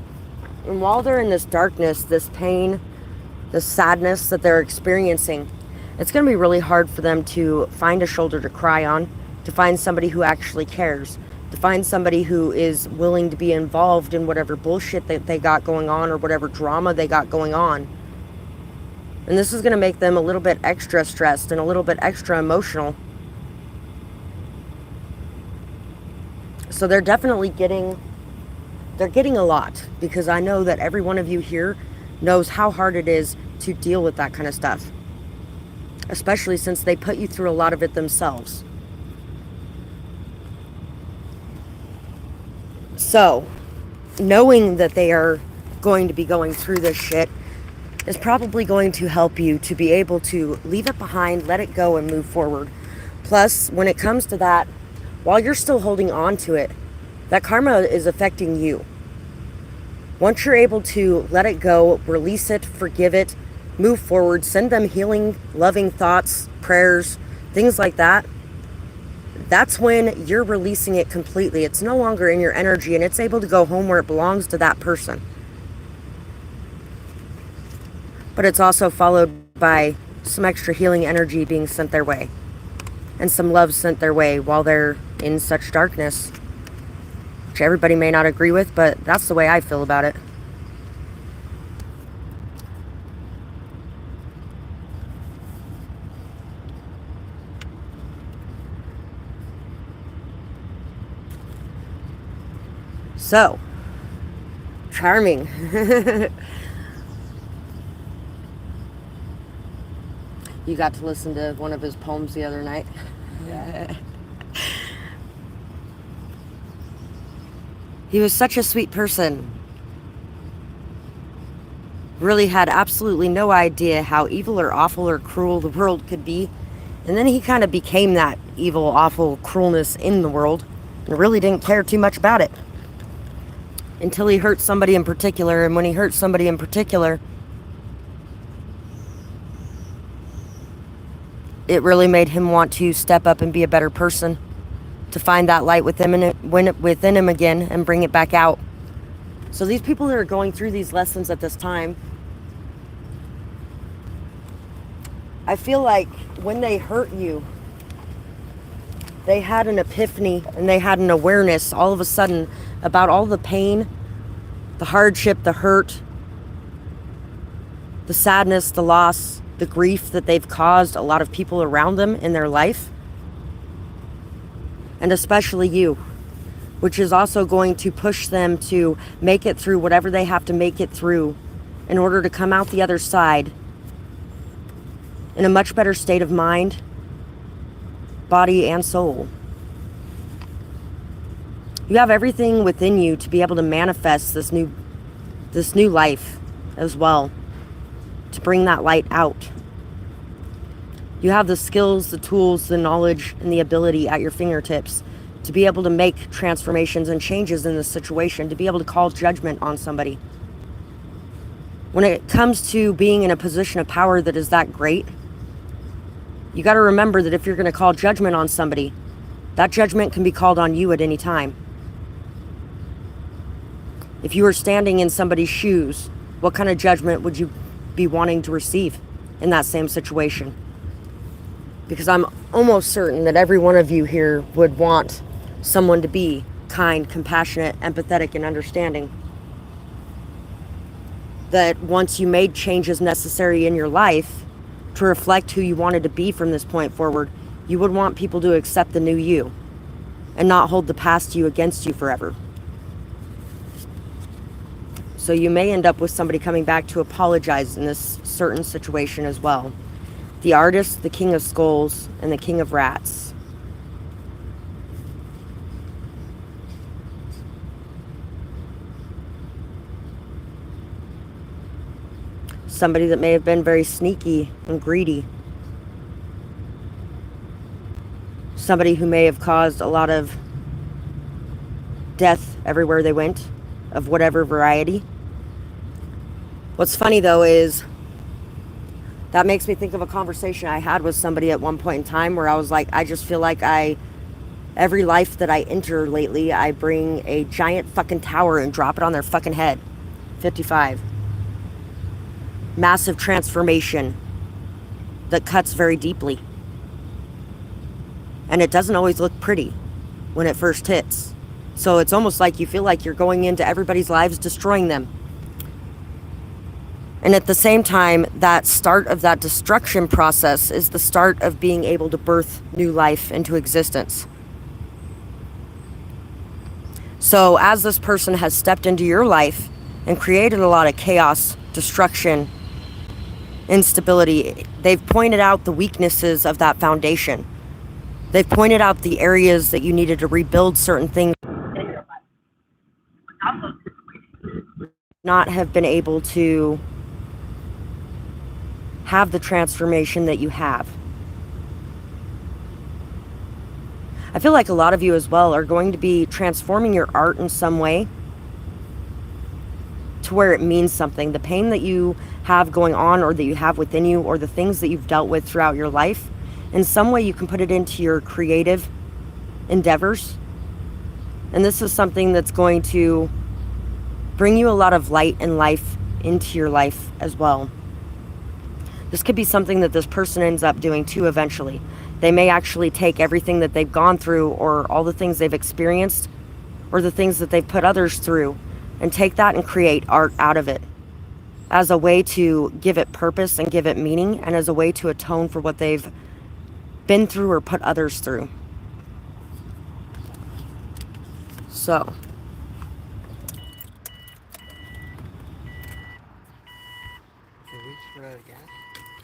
And while they're in this darkness, this pain, this sadness that they're experiencing, it's going to be really hard for them to find a shoulder to cry on, to find somebody who actually cares, to find somebody who is willing to be involved in whatever bullshit that they got going on or whatever drama they got going on. And this is going to make them a little bit extra stressed and a little bit extra emotional. So they're definitely getting a lot, because I know that every one of you here knows how hard it is to deal with that kind of stuff, especially since they put you through a lot of it themselves. So, knowing that they are going to be going through this shit is probably going to help you to be able to leave it behind, let it go, and move forward. Plus, when it comes to that, while you're still holding on to it, that karma is affecting you. Once you're able to let it go, release it, forgive it, move forward, send them healing, loving thoughts, prayers, things like that, that's when you're releasing it completely. It's no longer in your energy, and it's able to go home where it belongs to that person. But it's also followed by some extra healing energy being sent their way, and some love sent their way while they're in such darkness, which everybody may not agree with, but that's the way I feel about it. So, charming. You got to listen to one of his poems the other night. Yeah. He was such a sweet person. Really had absolutely no idea how evil or awful or cruel the world could be. And then he kind of became that evil, awful cruelness in the world, and really didn't care too much about it. Until he hurt somebody in particular, and when he hurt somebody in particular, it really made him want to step up and be a better person, to find that light within him again and bring it back out. So these people that are going through these lessons at this time, I feel like when they hurt you, they had an epiphany and they had an awareness all of a sudden about all the pain, the hardship, the hurt, the sadness, the loss, the grief that they've caused a lot of people around them in their life. And especially you, which is also going to push them to make it through whatever they have to make it through in order to come out the other side in a much better state of mind, body, and soul. You have everything within you to be able to manifest this new life as well, to bring that light out. You have the skills, the tools, the knowledge, and the ability at your fingertips to be able to make transformations and changes in this situation, to be able to call judgment on somebody. When it comes to being in a position of power that is that great, you got to remember that if you're going to call judgment on somebody, that judgment can be called on you at any time. If you were standing in somebody's shoes, what kind of judgment would you be wanting to receive in that same situation? Because I'm almost certain that every one of you here would want someone to be kind, compassionate, empathetic, and understanding. That once you made changes necessary in your life to reflect who you wanted to be from this point forward, you would want people to accept the new you and not hold the past you against you forever. So you may end up with somebody coming back to apologize in this certain situation as well. The Artist, the King of Skulls, and the King of Rats. Somebody that may have been very sneaky and greedy. Somebody who may have caused a lot of death everywhere they went, of whatever variety. What's funny though is That makes me think of a conversation I had with somebody at one point in time where I was like, I just feel like every life that I enter lately, I bring a giant fucking tower and drop it on their fucking head. 55. Massive transformation that cuts very deeply. And it doesn't always look pretty when it first hits. So it's almost like you feel like you're going into everybody's lives, destroying them. And at the same time, that start of that destruction process is the start of being able to birth new life into existence. So as this person has stepped into your life and created a lot of chaos, destruction, instability, they've pointed out the weaknesses of that foundation. They've pointed out the areas that you needed to rebuild certain things. Not have been able to have the transformation that you have. I feel like a lot of you as well are going to be transforming your art in some way to where it means something. The pain that you have going on or that you have within you or the things that you've dealt with throughout your life, in some way you can put it into your creative endeavors. And this is something that's going to bring you a lot of light and life into your life as well. This could be something that this person ends up doing too eventually. They may actually take everything that they've gone through or all the things they've experienced or the things that they've put others through and take that and create art out of it as a way to give it purpose and give it meaning and as a way to atone for what they've been through or put others through. So,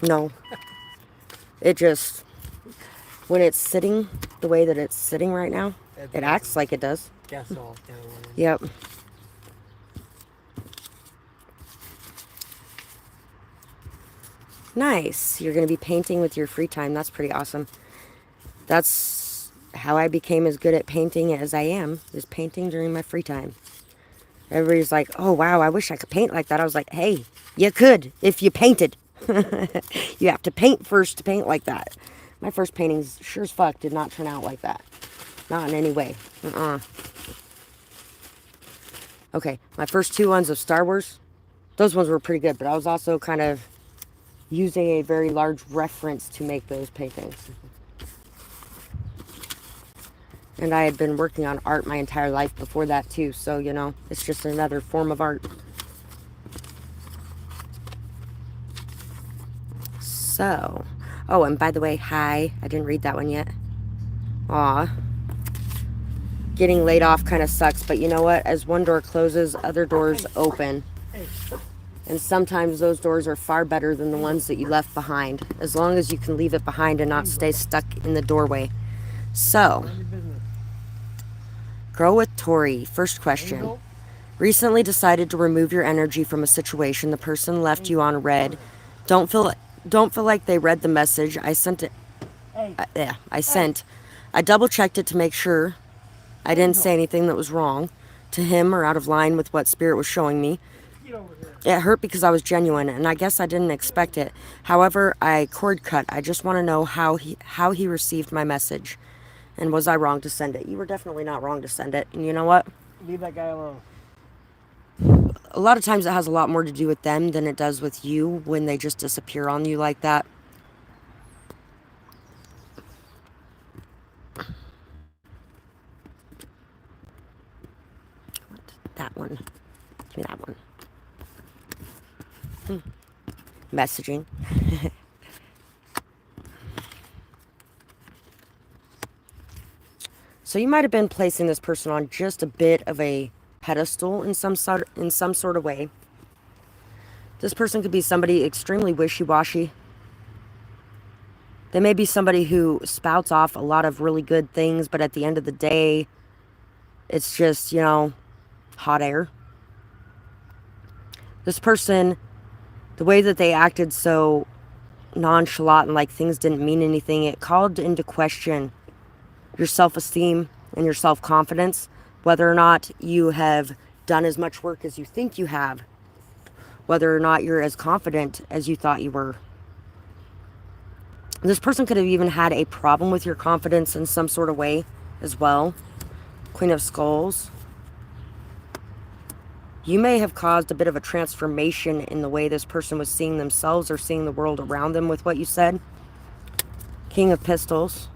no, it just, when it's sitting the way that it's sitting right now, it acts like it does. Yep. Nice. You're going to be painting with your free time. That's pretty awesome. That's how I became as good at painting as I am, is painting during my free time. Everybody's like, oh, wow, I wish I could paint like that. I was like, hey, you could if you painted. You have to paint first to paint like that. My first paintings, sure as fuck, did not turn out like that. Not in any way. Okay, my first two ones of Star Wars, those ones were pretty good, but I was also kind of using a very large reference to make those paintings. And I had been working on art my entire life before that too, so, you know, it's just another form of art. So, oh, and by the way, hi, I didn't read that one yet. Aw. Getting laid off kind of sucks, but you know what? As one door closes, other doors open. And sometimes those doors are far better than the ones that you left behind, as long as you can leave it behind and not stay stuck in the doorway. So, Grow with Tori. First question. Recently decided to remove your energy from a situation. The person left you on red. Don't feel like they read the message. I sent it. I double checked it to make sure I didn't say anything that was wrong to him or out of line with what spirit was showing me. It hurt because I was genuine, and I guess I didn't expect it. However, I cord cut. I just want to know how he received my message. And was I wrong to send it? You were definitely not wrong to send it. And you know what? Leave that guy alone. A lot of times it has a lot more to do with them than it does with you when they just disappear on you like that. That one. Give me that one. Messaging. So you might have been placing this person on just a bit of a pedestal in some sort of way. This person could be somebody extremely wishy-washy. They may be somebody who spouts off a lot of really good things, but at the end of the day, it's just, you know, hot air. This person, the way that they acted so nonchalant and like things didn't mean anything, it called into question your self-esteem and your self-confidence, whether or not you have done as much work as you think you have, whether or not you're as confident as you thought you were. This person could have even had a problem with your confidence in some sort of way as well. Queen of Skulls. You may have caused a bit of a transformation in the way this person was seeing themselves or seeing the world around them with what you said. King of Pistols.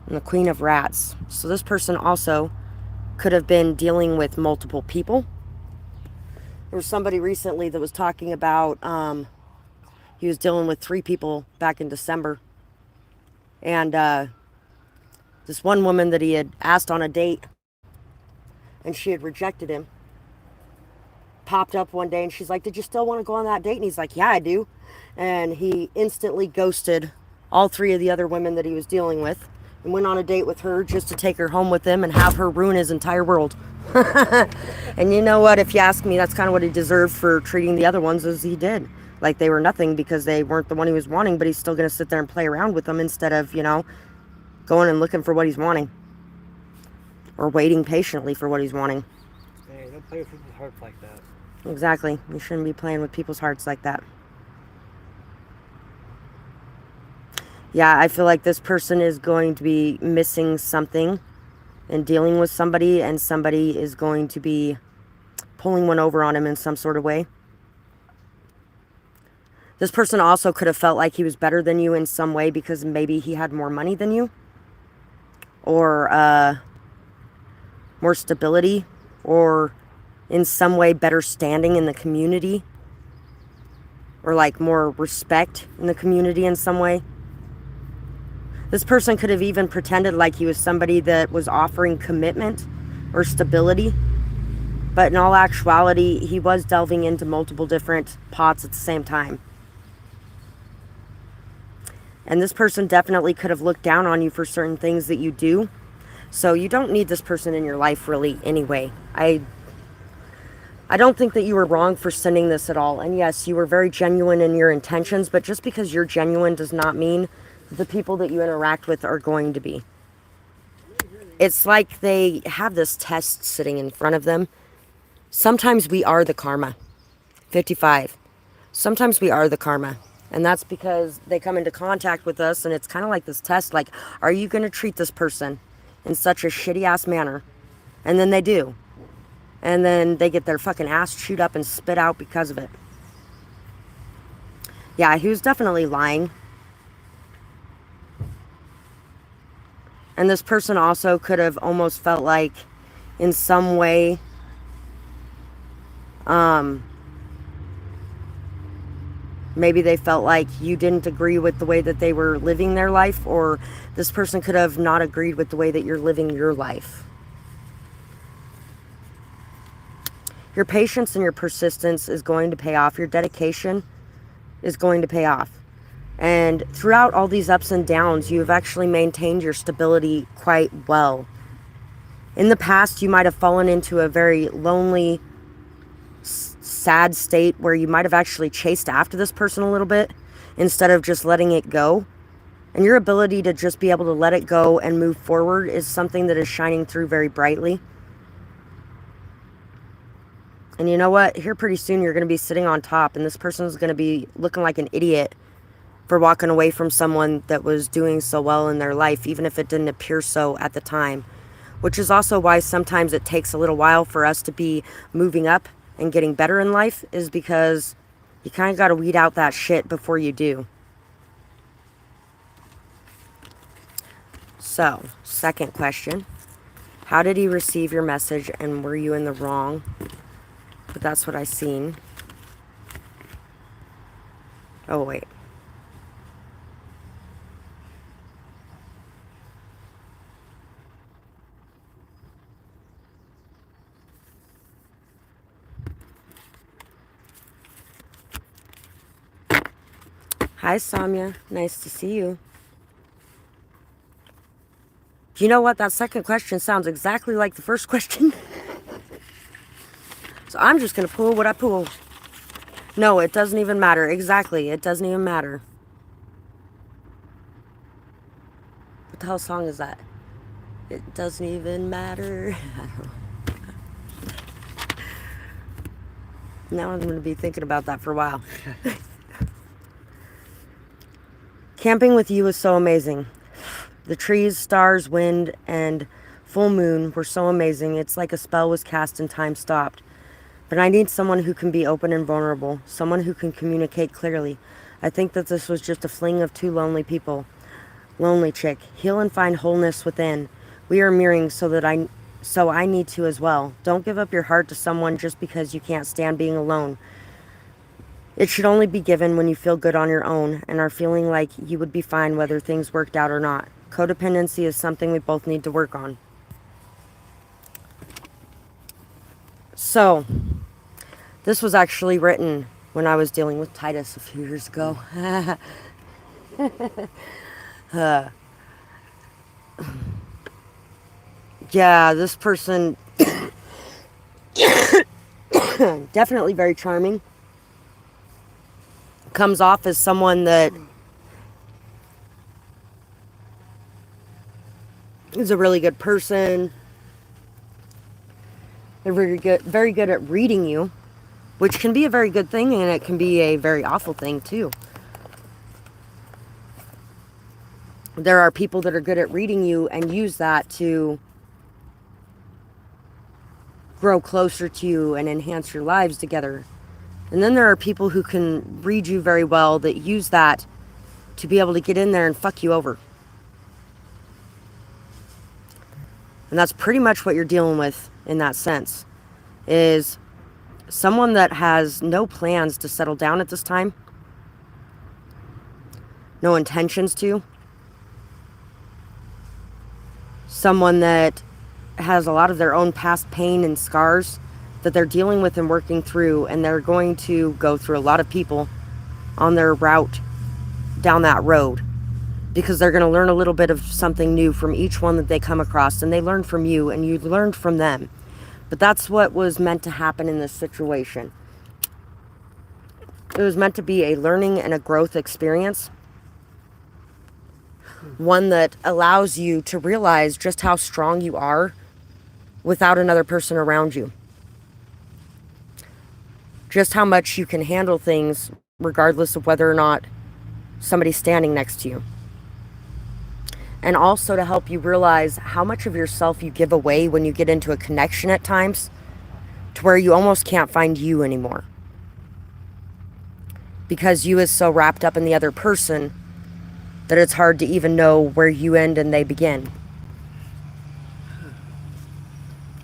And the Queen of Rats. So this person also could have been dealing with multiple people. There was somebody recently that was talking about he was dealing with 3 people back in December. And this one woman that he had asked on a date and she had rejected him popped up one day and she's like, did you still want to go on that date? And he's like, yeah, I do. And he instantly ghosted all 3 of the other women that he was dealing with and went on a date with her just to take her home with him and have her ruin his entire world. And you know what, if you ask me, that's kind of what he deserved for treating the other ones as he did. Like they were nothing because they weren't the one he was wanting, but he's still going to sit there and play around with them instead of, you know, going and looking for what he's wanting. Or waiting patiently for what he's wanting. Hey, don't play with people's hearts like that. Exactly. You shouldn't be playing with people's hearts like that. Yeah, I feel like this person is going to be missing something and dealing with somebody, and somebody is going to be pulling one over on him in some sort of way. This person also could have felt like he was better than you in some way because maybe he had more money than you. Or more stability. Or in some way better standing in the community. Or like more respect in the community in some way. This person could have even pretended like he was somebody that was offering commitment or stability. But in all actuality, he was delving into multiple different pots at the same time. And this person definitely could have looked down on you for certain things that you do. So you don't need this person in your life really anyway. I don't think that you were wrong for sending this at all. And yes, you were very genuine in your intentions, but just because you're genuine does not mean that the people that you interact with are going to be. It's like they have this test sitting in front of them. Sometimes we are the karma. 55. Sometimes we are the karma. And that's because they come into contact with us and it's kind of like this test, like, are you going to treat this person in such a shitty ass manner? And then they do. And then they get their fucking ass chewed up and spit out because of it. Yeah, he was definitely lying. And this person also could have almost felt like in some way maybe they felt like you didn't agree with the way that they were living their life, or this person could have not agreed with the way that you're living your life. Your patience and your persistence is going to pay off. Your dedication is going to pay off. And throughout all these ups and downs, you have actually maintained your stability quite well. In the past, you might have fallen into a very lonely, sad state where you might have actually chased after this person a little bit instead of just letting it go. And your ability to just be able to let it go and move forward is something that is shining through very brightly. And you know what? Here pretty soon you're going to be sitting on top and this person is going to be looking like an idiot for walking away from someone that was doing so well in their life, even if it didn't appear so at the time. Which is also why sometimes it takes a little while for us to be moving up and getting better in life, is because you kind of got to weed out that shit before you do. So, second question. How did he receive your message and were you in the wrong? But that's what I seen. Oh, wait. Hi, Samya. Nice to see you. You know what? That second question sounds exactly like the first question. So I'm just going to pull what I pull. No, it doesn't even matter. Exactly. It doesn't even matter. What the hell song is that? It doesn't even matter. I don't know. Now I'm going to be thinking about that for a while. Camping with you is so amazing. The trees, stars, wind, and full moon were so amazing. It's like a spell was cast and time stopped. But I need someone who can be open and vulnerable, someone who can communicate clearly. I think that this was just a fling of two lonely people. Lonely chick, heal and find wholeness within. We are mirroring so I need to as well. Don't give up your heart to someone just because you can't stand being alone. It should only be given when you feel good on your own and are feeling like you would be fine whether things worked out or not. Codependency is something we both need to work on. So, this was actually written when I was dealing with Titus a few years ago. Yeah, this person definitely very charming. Comes off as someone that is a really good person. They're very good at reading you, which can be a very good thing, and it can be a very awful thing too. There are people that are good at reading you and use that to grow closer to you and enhance your lives together. And then there are people who can read you very well that use that to be able to get in there and fuck you over. And that's pretty much what you're dealing with in that sense, is someone that has no plans to settle down at this time, no intentions to, someone that has a lot of their own past pain and scars that they're dealing with and working through, and they're going to go through a lot of people on their route down that road, because they're going to learn a little bit of something new from each one that they come across, and they learn from you and you learned from them. But that's what was meant to happen in this situation. It was meant to be a learning and a growth experience, one that allows you to realize just how strong you are without another person around you. Just how much you can handle things regardless of whether or not somebody's standing next to you. And also to help you realize how much of yourself you give away when you get into a connection at times, to where you almost can't find you anymore. Because you is so wrapped up in the other person that it's hard to even know where you end and they begin.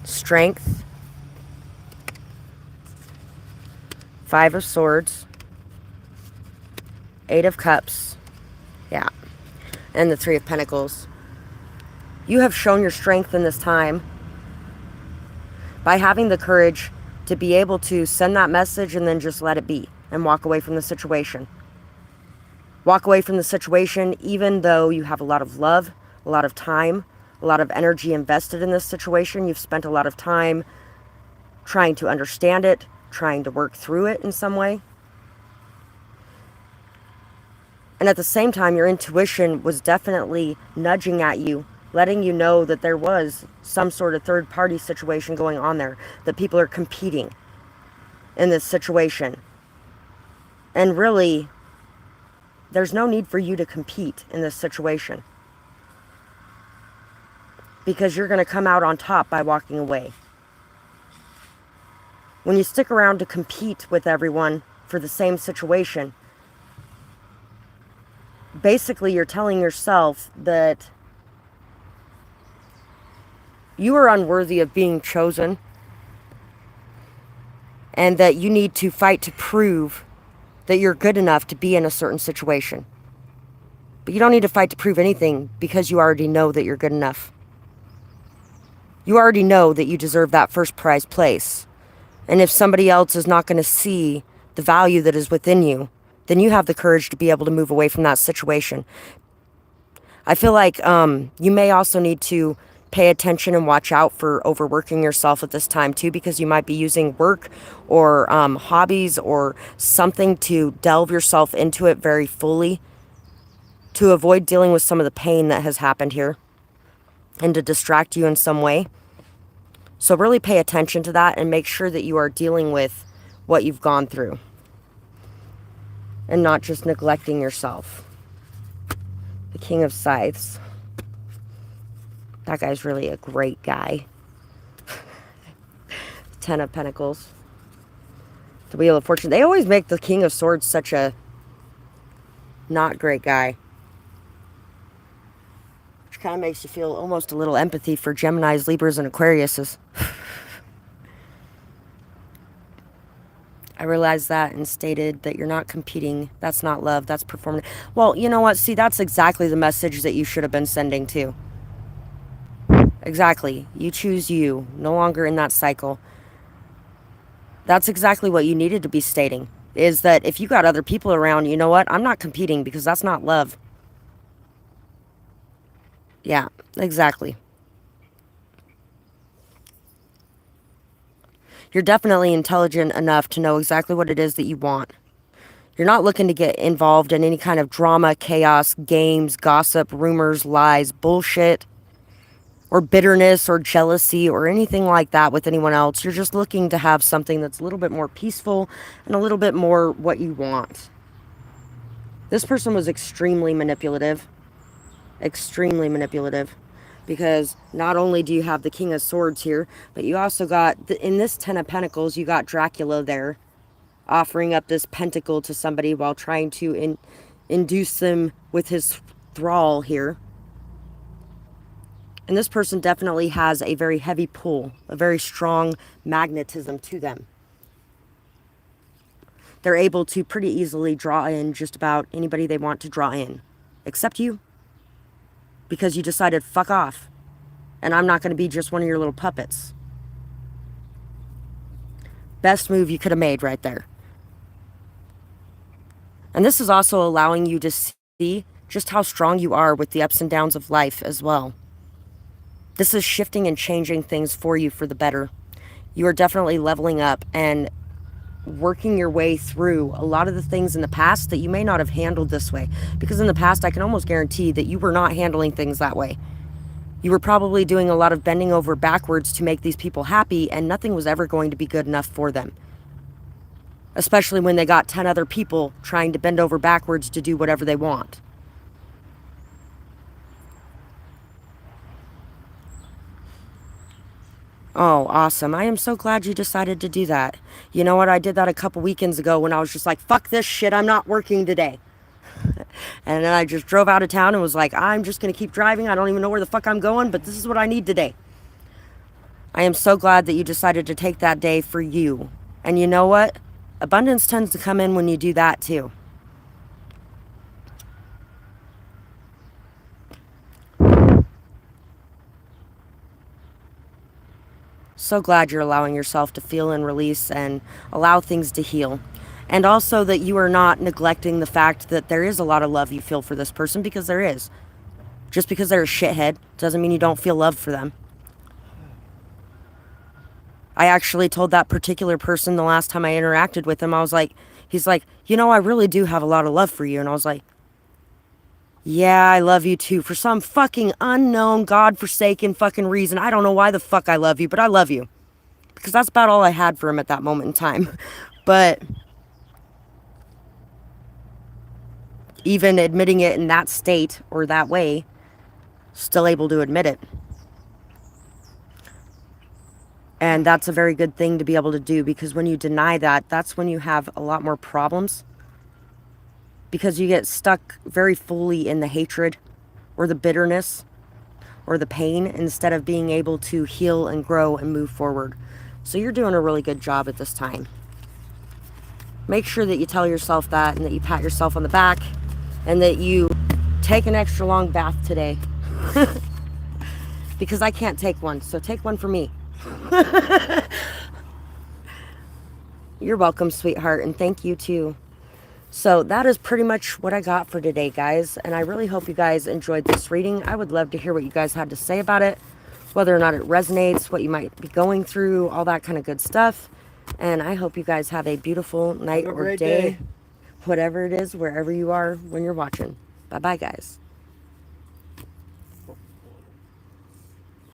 Strength. 5 of Swords. 8 of Cups. Yeah. And the 3 of Pentacles. You have shown your strength in this time by having the courage to be able to send that message and then just let it be and walk away from the situation. Walk away from the situation even though you have a lot of love, a lot of time, a lot of energy invested in this situation. You've spent a lot of time trying to understand it, trying to work through it in some way. And at the same time, your intuition was definitely nudging at you, letting you know that there was some sort of third-party situation going on there, that people are competing in this situation. And really, there's no need for you to compete in this situation, because you're going to come out on top by walking away. When you stick around to compete with everyone for the same situation, basically you're telling yourself that you are unworthy of being chosen, and that you need to fight to prove that you're good enough to be in a certain situation. But you don't need to fight to prove anything, because you already know that you're good enough. You already know that you deserve that first prize place. And if somebody else is not going to see the value that is within you, then you have the courage to be able to move away from that situation. I feel like you may also need to pay attention and watch out for overworking yourself at this time too, because you might be using work or hobbies or something to delve yourself into it very fully, to avoid dealing with some of the pain that has happened here and to distract you in some way. So really pay attention to that and make sure that you are dealing with what you've gone through and not just neglecting yourself. The King of Scythes. That guy's really a great guy. Ten of Pentacles. The Wheel of Fortune. They always make the King of Swords such a not great guy. Which kind of makes you feel almost a little empathy for Geminis, Libras, and Aquariuses. I realized that and stated that you're not competing. That's not love. That's performance. Well, you know what? See, that's exactly the message that you should have been sending too. Exactly. You choose you. No longer in that cycle. That's exactly what you needed to be stating. Is that if you got other people around, you know what? I'm not competing because that's not love. Yeah, exactly. You're definitely intelligent enough to know exactly what it is that you want. You're not looking to get involved in any kind of drama, chaos, games, gossip, rumors, lies, bullshit, or bitterness or jealousy or anything like that with anyone else. You're just looking to have something that's a little bit more peaceful and a little bit more what you want. This person was extremely manipulative. Extremely manipulative. Because not only do you have the King of Swords here, but you also got, in this Ten of Pentacles, you got Dracula there, offering up this pentacle to somebody while trying to induce them with his thrall here. And this person definitely has a very heavy pull, a very strong magnetism to them. They're able to pretty easily draw in just about anybody they want to draw in, except you. Because you decided, fuck off. And I'm not going to be just one of your little puppets. Best move you could have made right there. And this is also allowing you to see just how strong you are with the ups and downs of life as well. This is shifting and changing things for you for the better. You are definitely leveling up and working your way through a lot of the things in the past that you may not have handled this way. Because in the past, I can almost guarantee that you were not handling things that way. You were probably doing a lot of bending over backwards to make these people happy, and nothing was ever going to be good enough for them. Especially when they got 10 other people trying to bend over backwards to do whatever they want. Oh, awesome. I am so glad you decided to do that. You know what? I did that a couple weekends ago when I was just like, fuck this shit, I'm not working today. And then I just drove out of town and was like, I'm just going to keep driving. I don't even know where the fuck I'm going, but this is what I need today. I am so glad that you decided to take that day for you. And you know what? Abundance tends to come in when you do that too. So glad you're allowing yourself to feel and release and allow things to heal. And also that you are not neglecting the fact that there is a lot of love you feel for this person, because there is. Just because they're a shithead doesn't mean you don't feel love for them. I actually told that particular person the last time I interacted with him, I was like, he's like, you know, I really do have a lot of love for you. And I was like, yeah, I love you too. For some fucking unknown, God-forsaken fucking reason. I don't know why the fuck I love you, but I love you. Because that's about all I had for him at that moment in time. But even admitting it in that state or that way, still able to admit it. And that's a very good thing to be able to do, because when you deny that, that's when you have a lot more problems. Because you get stuck very fully in the hatred or the bitterness or the pain instead of being able to heal and grow and move forward. So you're doing a really good job at this time. Make sure that you tell yourself that, and that you pat yourself on the back, and that you take an extra long bath today. Because I can't take one, so take one for me. You're welcome, sweetheart, and thank you too. So that is pretty much what I got for today, guys. And I really hope you guys enjoyed this reading. I would love to hear what you guys had to say about it, whether or not it resonates, what you might be going through, all that kind of good stuff. And I hope you guys have a beautiful night or day, whatever it is, wherever you are when you're watching. Bye-bye, guys.